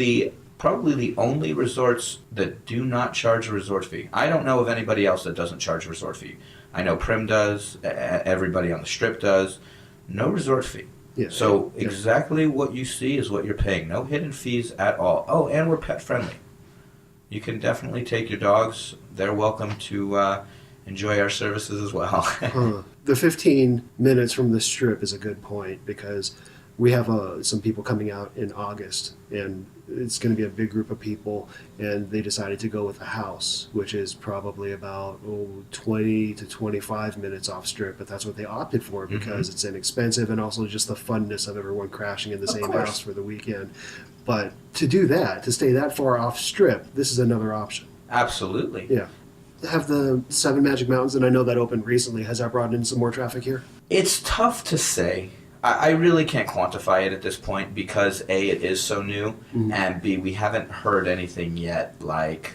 probably the only resorts that do not charge a resort fee. I don't know of anybody else that doesn't charge a resort fee. I know Primm does. Everybody on the Strip does. No resort fee. Yeah. So exactly what you see is what you're paying. No hidden fees at all. Oh, and we're pet friendly. You can definitely take your dogs. They're welcome to enjoy our services as well. The 15 minutes from the Strip is a good point because we have some people coming out in August, and it's going to be a big group of people, and they decided to go with a house, which is probably about 20 to 25 minutes off Strip, but that's what they opted for because it's inexpensive and also just the funness of everyone crashing in the same house for the weekend. But to do that, to stay that far off Strip, this is another option. Absolutely. Yeah. Have the Seven Magic Mountains, and I know that opened recently. Has that brought in some more traffic here? It's tough to say. I really can't quantify it at this point because A, it is so new, and B, we haven't heard anything yet, like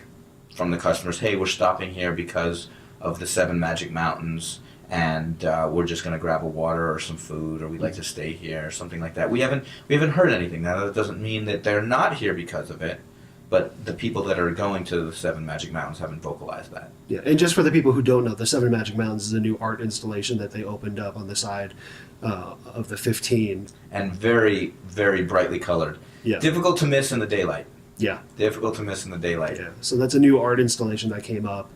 from the customers, hey, we're stopping here because of the Seven Magic Mountains, and we're just going to grab a water or some food, or we'd like to stay here, or something like that. We haven't heard anything. Now, that doesn't mean that they're not here because of it, but the people that are going to the Seven Magic Mountains haven't vocalized that. Yeah, and just for the people who don't know, the Seven Magic Mountains is a new art installation that they opened up on the side of the 15. And very, very brightly colored. Yeah. Difficult to miss in the daylight. Yeah. Difficult to miss in the daylight. Yeah. So that's a new art installation that came up,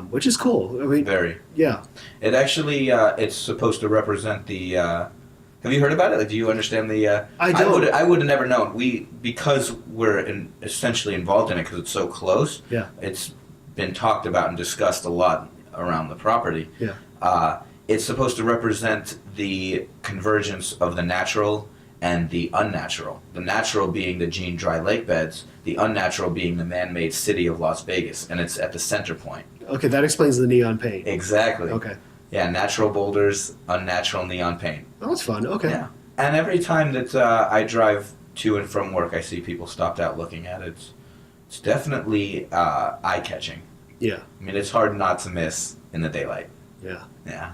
which is cool. I mean, Very. Yeah. It actually, it's supposed to represent the. Have you heard about it? Like, do you understand the? I don't. I would have never known. Because we're essentially involved in it because it's so close. Yeah. It's been talked about and discussed a lot around the property. Yeah. It's supposed to represent the convergence of the natural and the unnatural. The natural being the Jean Dry Lake beds, the unnatural being the man-made city of Las Vegas, and it's at the center point. Okay, that explains the neon paint. Exactly. Okay. Yeah, natural boulders, unnatural neon paint. Oh, that's fun. Okay. Yeah. And every time that I drive to and from work, I see people stopped out looking at it. It's definitely eye-catching. Yeah. I mean, it's hard not to miss in the daylight. Yeah. Yeah.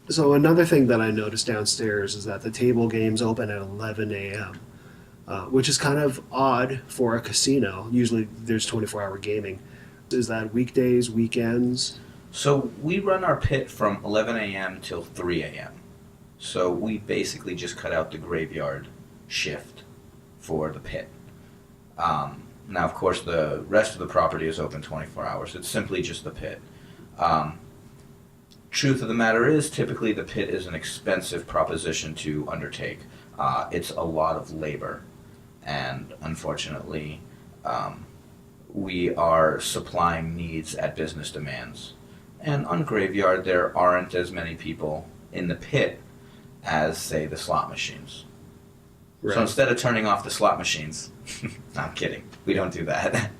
So another thing that I noticed downstairs is that the table games open at 11 a.m., which is kind of odd for a casino. Usually there's 24-hour gaming. Is that weekdays, weekends? So we run our pit from 11 a.m. till 3 a.m. So we basically just cut out the graveyard shift for the pit. Now, of course, the rest of the property is open 24 hours. It's simply just the pit. Truth of the matter is, typically the pit is an expensive proposition to undertake. It's a lot of labor, and unfortunately, we are supplying needs at business demands. And on Graveyard, there aren't as many people in the pit as, say, the slot machines. Right. So instead of turning off the slot machines, no, I'm kidding. We don't do that.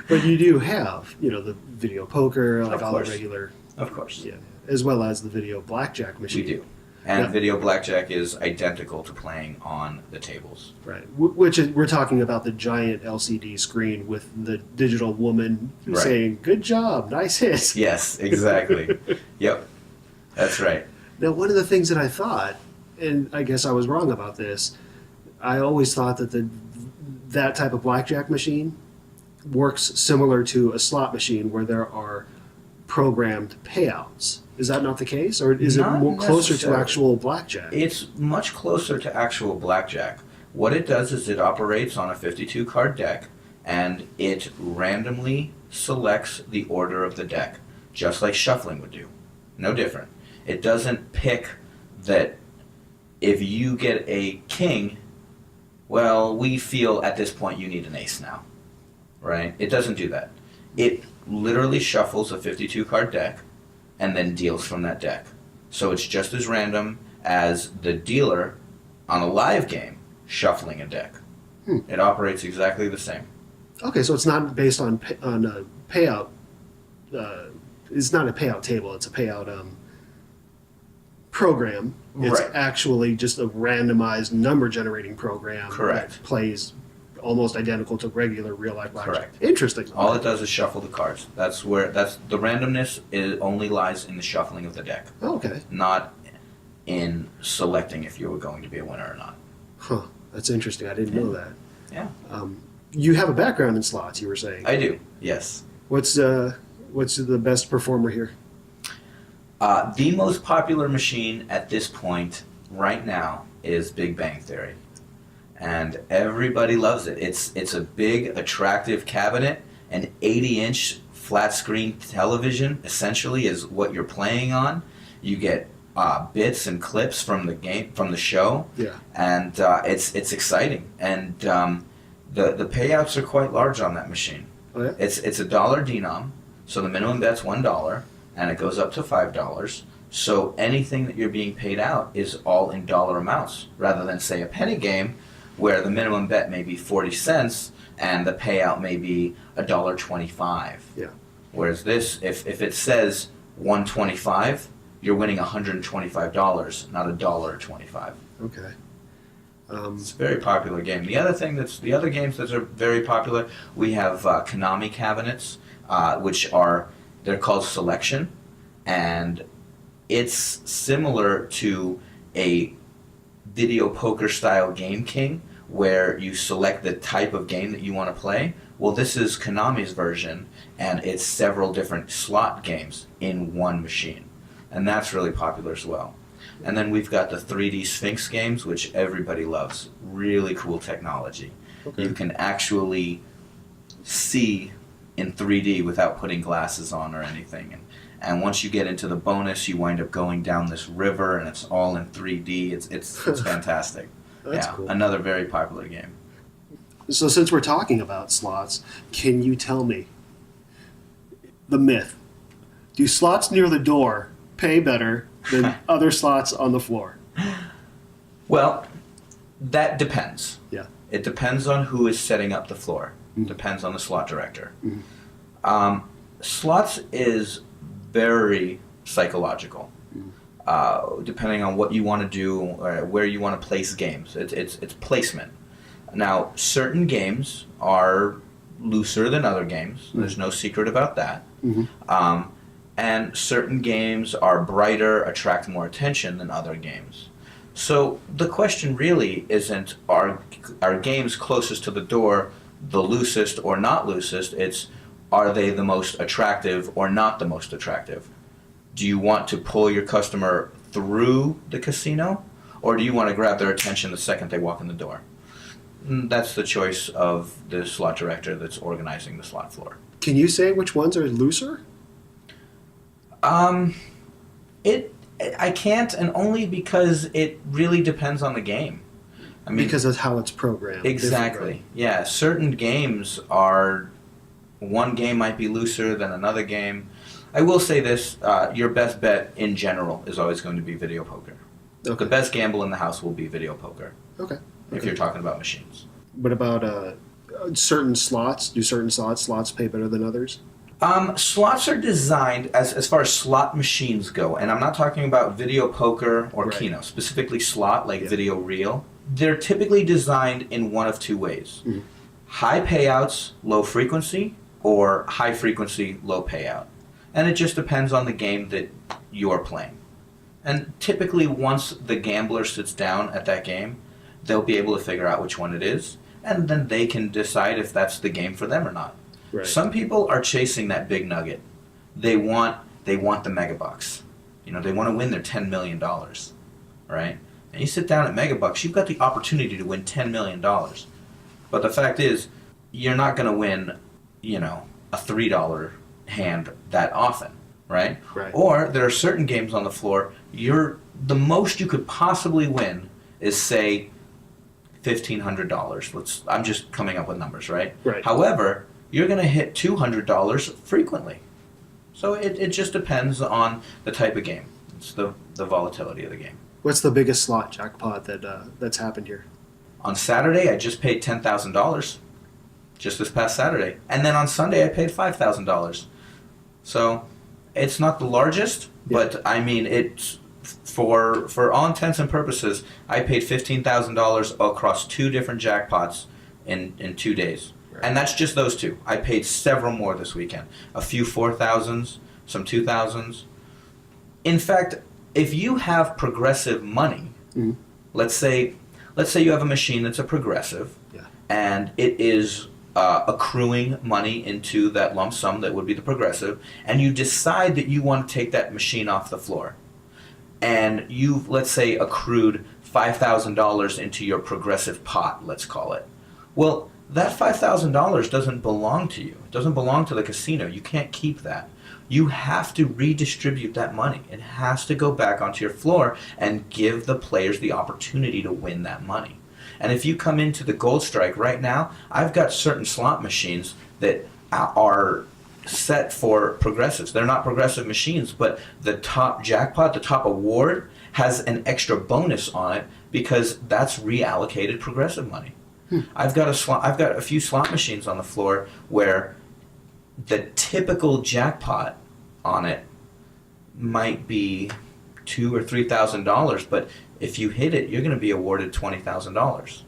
But you do have, the video poker, like Of all the course. regular, Of course. yeah, as well as the video blackjack machine. We do. And Yeah. video blackjack is identical to playing on the tables. Right, which is, we're talking about the giant LCD screen with the digital woman Right. saying, "Good job, nice hit." Yes, exactly. Yep. That's right. Now, one of the things that I thought, and I guess I was wrong about this, I always thought that that type of blackjack machine works similar to a slot machine where there are programmed payouts. Is that not the case, or is Not it more closer to necessarily. actual blackjack? It's much closer to actual blackjack. What it does is it operates on a 52 card deck, and it randomly selects the order of the deck, just like shuffling would do. No different. It doesn't pick that if you get a king, well, we feel at this point you need an ace now, right? It doesn't do that. It literally shuffles a 52 card deck and then deals from that deck. So it's just as random as the dealer on a live game shuffling a deck. It operates exactly the same. Okay, so it's not based on a payout. It's not a payout table. It's a payout program. It's Right. actually just a randomized number generating program Correct. that plays almost identical to regular real life blackjack. Correct. Interesting. All it does is shuffle the cards. That's the randomness only lies in the shuffling of the deck, Oh, okay. not in selecting if you were going to be a winner or not. Huh. That's interesting. I didn't know that. Yeah, You have a background in slots. You were saying. I do. Yes. What's the best performer here? The most popular machine at this point right now is Big Bang Theory, and everybody loves it. It's a big, attractive cabinet. An 80-inch flat screen television essentially is what you're playing on. You get bits and clips from the game, from the show. Yeah. And it's exciting. And the payouts are quite large on that machine. Oh yeah. It's $1 denom, so the minimum bet's $1, and it goes up to $5. So anything that you're being paid out is all in dollar amounts, rather than say a penny game, where the minimum bet may be 40 cents and the payout may be $1.25. Yeah. Whereas this, if it says $1.25, you're winning $125, not $1.25. Okay. It's a very popular game. The other games that are very popular, we have Konami cabinets, they're called Selection, and it's similar to a video poker style Game King, where you select the type of game that you want to play. Well, this is Konami's version, and it's several different slot games in one machine, and that's really popular as well. And then we've got the 3D Sphinx games, which everybody loves. Really cool technology. Okay. You can actually see in 3D without putting glasses on or anything. And once you get into the bonus, you wind up going down this river, and it's all in 3D. It's fantastic. That's yeah, cool. Another very popular game. So since we're talking about slots, can you tell me the myth? Do slots near the door pay better than other slots on the floor? Well, that depends. Yeah. It depends on who is setting up the floor. Mhm. Depends on the slot director. Mhm. Slots is very psychological. Depending on what you want to do or where you want to place games. It's placement. Now, certain games are looser than other games. There's no secret about that. Mhm. And certain games are brighter, attract more attention than other games. So the question really isn't are games closest to the door the loosest or not loosest, it's are they the most attractive or not the most attractive? Do you want to pull your customer through the casino, or do you want to grab their attention the second they walk in the door? That's the choice of the slot director that's organizing the slot floor. Can you say which ones are looser? I can't, and only because it really depends on the game. I mean, Because of how it's programmed. exactly. Yeah, certain games are. One game might be looser than another game. I will say this: your best bet in general is always going to be video poker. Okay. The best gamble in the house will be video poker. Okay. If you're talking about machines. What about certain slots? Do certain slots pay better than others? Slots are designed as far as slot machines go, and I'm not talking about video poker or Right. Keno, specifically slot like Yeah. video reel. They're typically designed in one of two ways: Mhm. high payouts, low frequency, or high frequency, low payout. And it just depends on the game that you're playing. And typically, once the gambler sits down at that game, they'll be able to figure out which one it is, and then they can decide if that's the game for them or not. Right. Some people are chasing that big nugget. They want the mega bucks. You know, they want to win their $10 million, right? And you sit down at mega bucks, you've got the opportunity to win $10 million. But the fact is, you're not going to win, a $3 hand that often, right? Right. Or there are certain games on the floor, the most you could possibly win is, say, $1,500. I'm just coming up with numbers, right? Right. However, you're going to hit $200 frequently. So it just depends on the type of game. It's the volatility of the game. What's the biggest slot jackpot that's happened here? On Saturday, I just paid $10,000. just this past Saturday. And then on Sunday, I paid $5,000. So it's not the largest, but I mean, it's for all intents and purposes, I paid $15,000 across 2 different jackpots in 2 days. Right. And that's just those 2. I paid several more this weekend. A few 4,000s, some 2,000s. In fact, if you have progressive money, let's say you have a machine that's a progressive, and it is accruing money into that lump sum that would be the progressive, and you decide that you want to take that machine off the floor, and you've, let's say, accrued $5,000 into your progressive pot, let's call it. Well, that $5,000 doesn't belong to you. It doesn't belong to the casino. You can't keep that. You have to redistribute that money. It has to go back onto your floor and give the players the opportunity to win that money. And if you come into the Gold Strike right now, I've got certain slot machines that are set for progressives. They're not progressive machines, but the top jackpot, the top award, has an extra bonus on it because that's reallocated progressive money. I've got a few slot machines on the floor where the typical jackpot on it might be $2,000 or $3,000, but if you hit it, you're going to be awarded $20,000.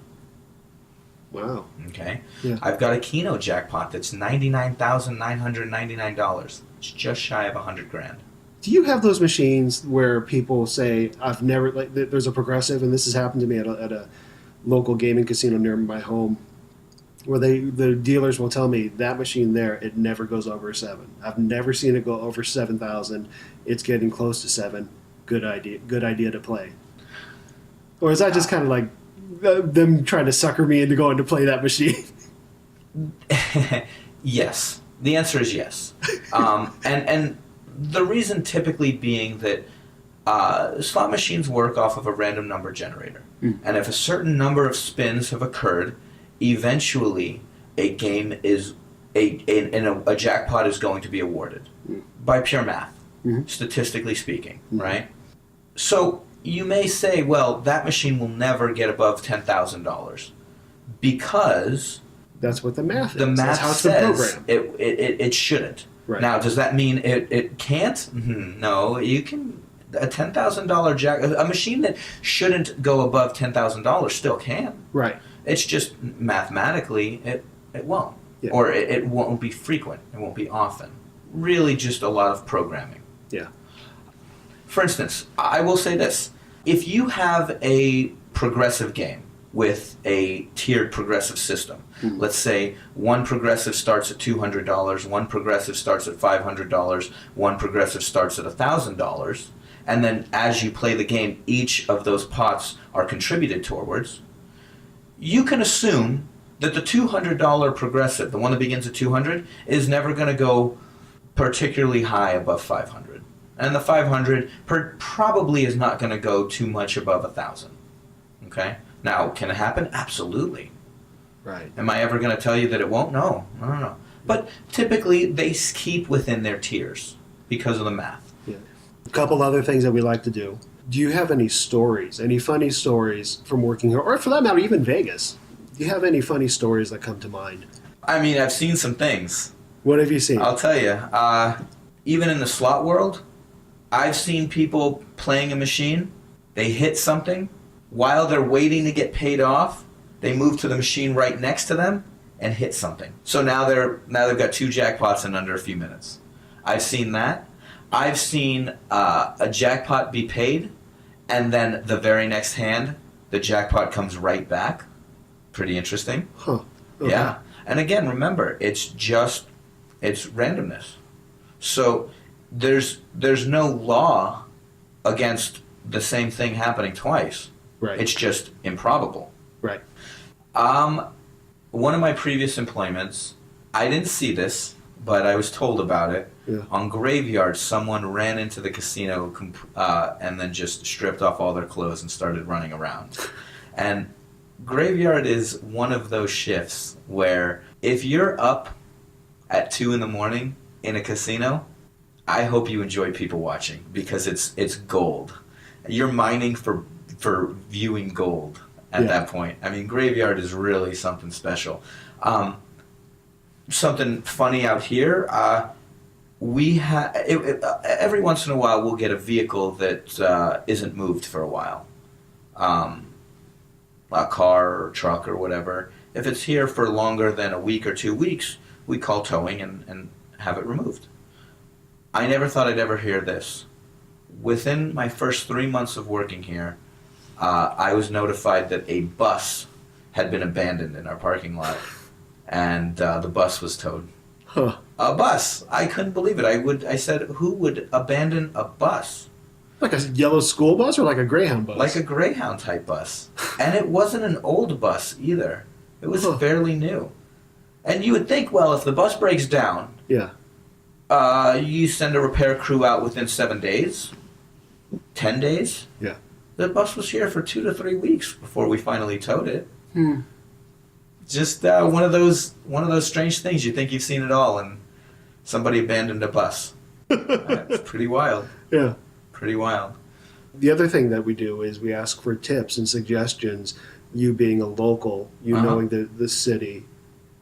Wow. Okay. Yeah. I've got a Keno jackpot that's $99,999. It's just shy of $100,000. Do you have those machines where people say, "I've never there's a progressive," and this has happened to me at a local gaming casino near my home, where the dealers will tell me that machine there, it never goes over a 7. I've never seen it go over 7,000. It's getting close to 7. Good idea to play. Or is that just kind of like them trying to sucker me into going to play that machine? Yes. The answer is yes. And the reason typically being that slot machines work off of a random number generator. And if a certain number of spins have occurred, eventually a game is a jackpot is going to be awarded by pure math, statistically speaking, right? So you may say, well, that machine will never get above $10,000 because that's what the math is. The math that's how it's says been programmed. It shouldn't. Right. Now, does that mean it can't? No, you can. A $10,000 a machine that shouldn't go above $10,000 still can. Right. It's just mathematically it won't, Yeah. or it won't be frequent. It won't be often. Really, just a lot of programming. Yeah. For instance, I will say this: if you have a progressive game with a tiered progressive system, let's say one progressive starts at $200, one progressive starts at $500, one progressive starts at $1,000. And then as you play the game, each of those pots are contributed towards, you can assume that the $200 progressive, the one that begins at 200, is never going to go particularly high above 500. And the 500 probably is not going to go too much above 1,000. Okay? Now, can it happen? Absolutely. Right. Am I ever going to tell you that it won't? No. But typically, they keep within their tiers because of the math. Yeah. A couple other things that we like to do. Do you have any stories, any funny stories from working here, or for that matter, even Vegas? Do you have any funny stories that come to mind? I mean, I've seen some things. What have you seen? I'll tell you. Even in the slot world, I've seen people playing a machine. They hit something. While they're waiting to get paid off, they move to the machine right next to them and hit something. So now they've got 2 jackpots in under a few minutes. I've seen that. I've seen a jackpot be paid, and then the very next hand, the jackpot comes right back. Pretty interesting. Huh. Okay. Yeah. And again, remember, it's randomness. So there's no law against the same thing happening twice. Right. It's just improbable. Right. One of my previous employments, I didn't see this, but I was told about it. Yeah. On Graveyard, someone ran into the casino and then just stripped off all their clothes and started running around. And Graveyard is one of those shifts where if you're up at 2 in the morning in a casino, I hope you enjoy people watching because it's gold. You're mining for viewing gold at that point. I mean, Graveyard is really something special. something funny out here. We have every once in a while we'll get a vehicle that isn't moved for a while, a car or truck or whatever. If it's here for longer than a week or 2 weeks, we call towing and have it removed. I never thought I'd ever hear this. Within my first 3 months of working here, I was notified that a bus had been abandoned in our parking lot, and the bus was towed. Huh. A bus! I couldn't believe it. I said, who would abandon a bus? Like a yellow school bus or like a Greyhound bus? Like a Greyhound type bus. And it wasn't an old bus either. It was fairly new. And you would think, well, if the bus breaks down, yeah, you send a repair crew out within 7 days, 10 days. Yeah. The bus was here for 2 to 3 weeks before we finally towed it. Just one of those strange things. You think you've seen it all, and somebody abandoned a bus. It's pretty wild. Yeah. Pretty wild. The other thing that we do is we ask for tips and suggestions. You being a local, knowing the city.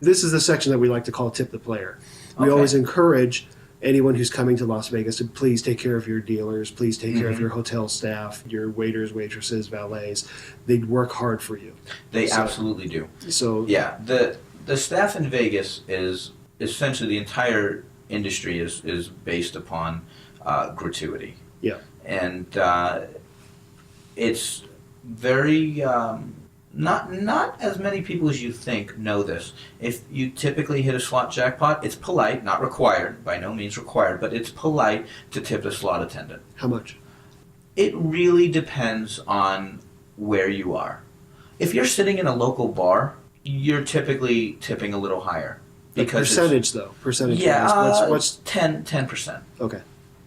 This is the section that we like to call Tip the Player. We always encourage anyone who's coming to Las Vegas to please take care of your dealers, please take care of your hotel staff, your waiters, waitresses, valets. They work hard for you. They absolutely do. So yeah, the staff in Vegas is essentially, the entire industry is based upon gratuity. Yeah. And it's very not as many people as you think know this. If you typically hit a slot jackpot, it's polite, not required, by no means required, but it's polite to tip the slot attendant. How much? It really depends on where you are. If you're sitting in a local bar, you're typically tipping a little higher. Because percentage though? Percentage. Yeah, what's 10%. Okay.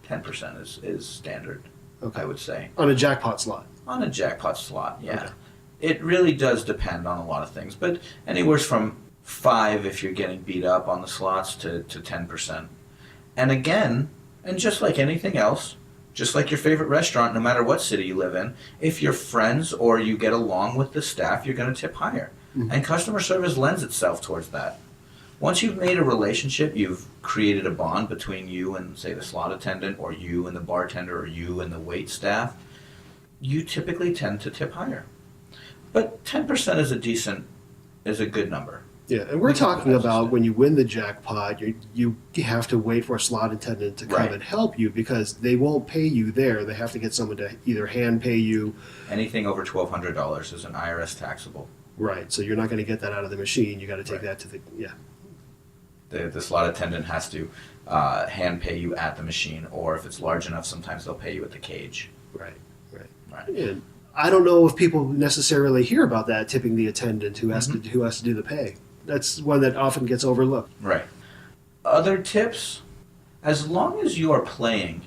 10% is standard, okay. I would say. On a jackpot slot? On a jackpot slot, yeah. Okay. It really does depend on a lot of things, but anywhere from 5 if you're getting beat up on the slots to 10%. And again, and just like anything else, just like your favorite restaurant, no matter what city you live in, if you're friends or you get along with the staff, you're going to tip higher. Mm-hmm. And customer service lends itself towards that. Once you've made a relationship, you've created a bond between you and, say, the slot attendant, or you and the bartender, or you and the wait staff, you typically tend to tip higher. But 10% is a good number. Yeah, and we're talking about when you win the jackpot, you have to wait for a slot attendant to come and help you, because they won't pay you there. They have to get someone to either hand pay you. Anything over $1,200 is an IRS taxable. Right, so you're not going to get that out of the machine. You got to take that to the The slot attendant has to hand pay you at the machine, or if it's large enough, sometimes they'll pay you at the cage. Right. And I don't know if people necessarily hear about that, tipping the attendant who has to do the pay. That's one that often gets overlooked. Right. Other tips, as long as you are playing,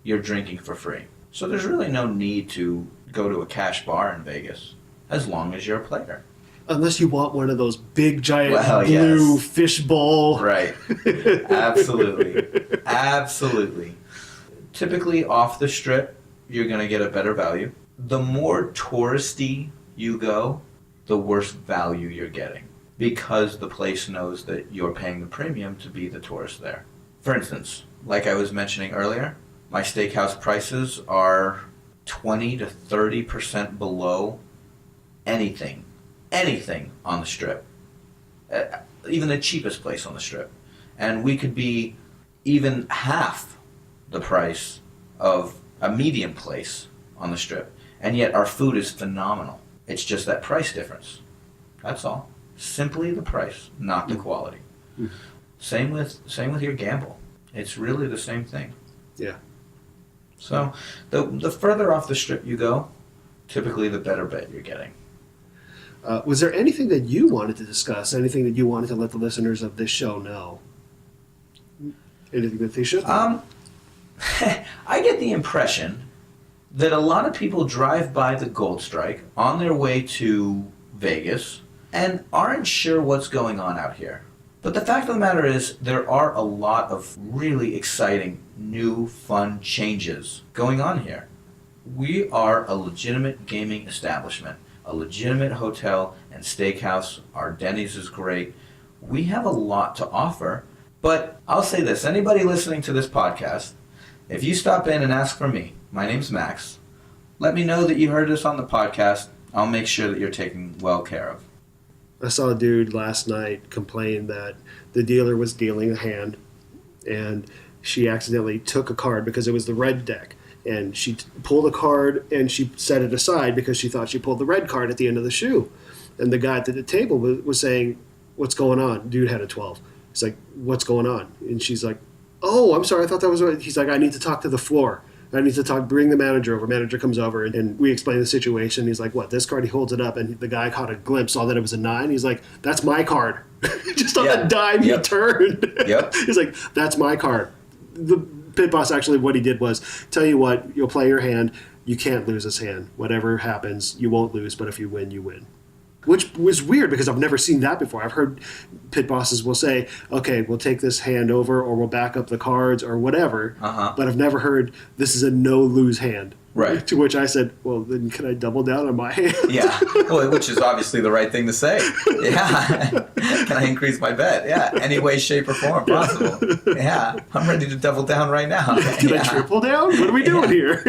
you're drinking for free. So there's really no need to go to a cash bar in Vegas, as long as you're a player. Unless you want one of those big, giant blue fish bowl. Right. Absolutely. Absolutely. Typically, off the strip, you're going to get a better value. The more touristy you go, the worse value you're getting, because the place knows that you're paying the premium to be the tourist there. For instance, like I was mentioning earlier, my steakhouse prices are 20 to 30% below anything on the strip, even the cheapest place on the strip. And we could be even half the price of a medium place on the strip, and yet our food is phenomenal. It's just that price difference. That's all. Simply the price, not the quality. Same with your gamble. It's really the same thing. Yeah. So the further off the strip you go, typically the better bet you're getting. Was there anything that you wanted to discuss? Anything that you wanted to let the listeners of this show know? Anything that they should know? I get the impression that a lot of people drive by the Gold Strike on their way to Vegas and aren't sure what's going on out here. But the fact of the matter is, there are a lot of really exciting, new, fun changes going on here. We are a legitimate gaming establishment, a legitimate hotel and steakhouse. Our Denny's is great. we have a lot to offer. But I'll say this, anybody listening to this podcast, if you stop in and ask for me, my name's Max, let me know that you heard us on the podcast. I'll make sure that you're taken well care of. I saw a dude last night complain that the dealer was dealing a hand, and she accidentally took a card because it was the red deck. And she pulled a card and she set it aside because she thought she pulled the red card at the end of the shoe. And the guy at the table was saying, "What's going on?" Dude had a 12. He's like, "What's going on?" And she's like, "Oh, I'm sorry. I thought that was what." He's like, "I need to talk to the floor. I need to bring the manager over." Manager comes over and we explain the situation. He's like, "What, this card?" He holds it up and the guy caught a glimpse, saw that it was a 9. He's like, "That's my card." Just on the dime he turned. Yep. He's like, "That's my card." The pit boss actually what he did was, "Tell you what, you'll play your hand. You can't lose this hand. Whatever happens, you won't lose, but if you win, you win." Which was weird because I've never seen that before. I've heard pit bosses will say, "Okay, we'll take this hand over or we'll back up the cards or whatever." But I've never heard this is a no-lose hand. Right. To which I said, "Well, then can I double down on my hand?" Yeah. Well, which is obviously the right thing to say. Yeah. Can I increase my bet? Yeah. Any way, shape, or form possible. Yeah. I'm ready to double down right now. Can I triple down? What are we doing here?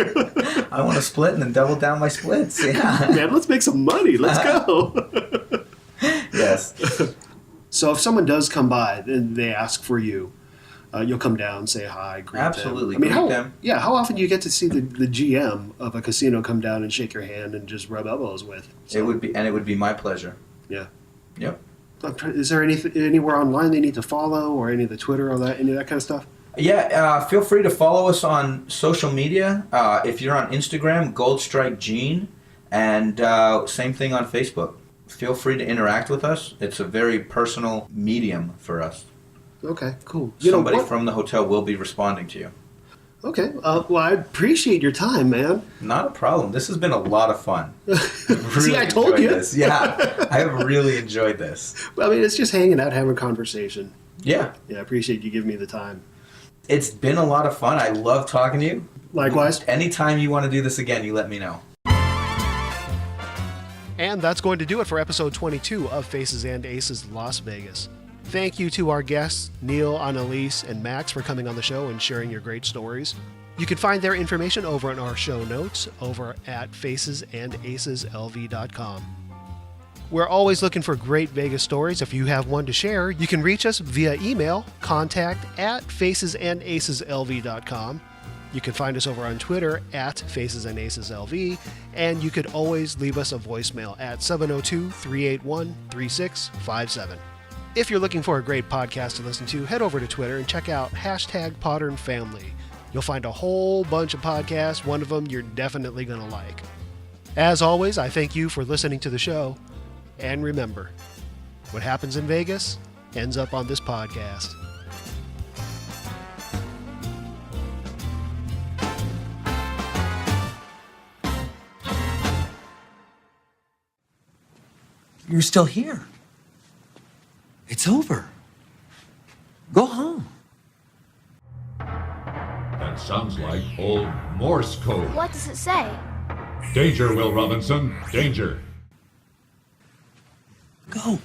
I want to split and then double down my splits. Yeah. Man, let's make some money. Let's go. Yes. So if someone does come by and they ask for you, you'll come down, say hi, greet Absolutely. them. I mean, Greet them. Yeah, how often do you get to see the GM of a casino come down and shake your hand and just rub elbows with? So, It would be my pleasure. Yeah. Yep. Is there anywhere online they need to follow, or any of the Twitter or any of that kind of stuff? Yeah, feel free to follow us on social media. If you're on Instagram, Gold Strike Gene, and same thing on Facebook. Feel free to interact with us. It's a very personal medium for us. Okay, cool. Somebody from the hotel will be responding to you. Okay, well, I appreciate your time, man. Not a problem. This has been a lot of fun. See, I told you. This. Yeah, I have really enjoyed this. Well, I mean, it's just hanging out, having a conversation. Yeah. Yeah, I appreciate you giving me the time. It's been a lot of fun. I love talking to you. Likewise. Anytime you want to do this again, you let me know. And that's going to do it for episode 22 of Faces and Aces Las Vegas. Thank you to our guests, Neil, Annaleis, and Max, for coming on the show and sharing your great stories. You can find their information over in our show notes over at facesandaceslv.com. We're always looking for great Vegas stories. If you have one to share, you can reach us via email, contact@facesandaceslv.com. You can find us over on Twitter @facesandaceslv, and you could always leave us a voicemail at 702-381-3657. If you're looking for a great podcast to listen to, head over to Twitter and check out #PodernFamily. You'll find a whole bunch of podcasts. One of them you're definitely going to like. As always, I thank you for listening to the show. And remember, what happens in Vegas ends up on this podcast. You're still here. It's over. Go home. That sounds like old Morse code. What does it say? Danger, Will Robinson. Danger. Go.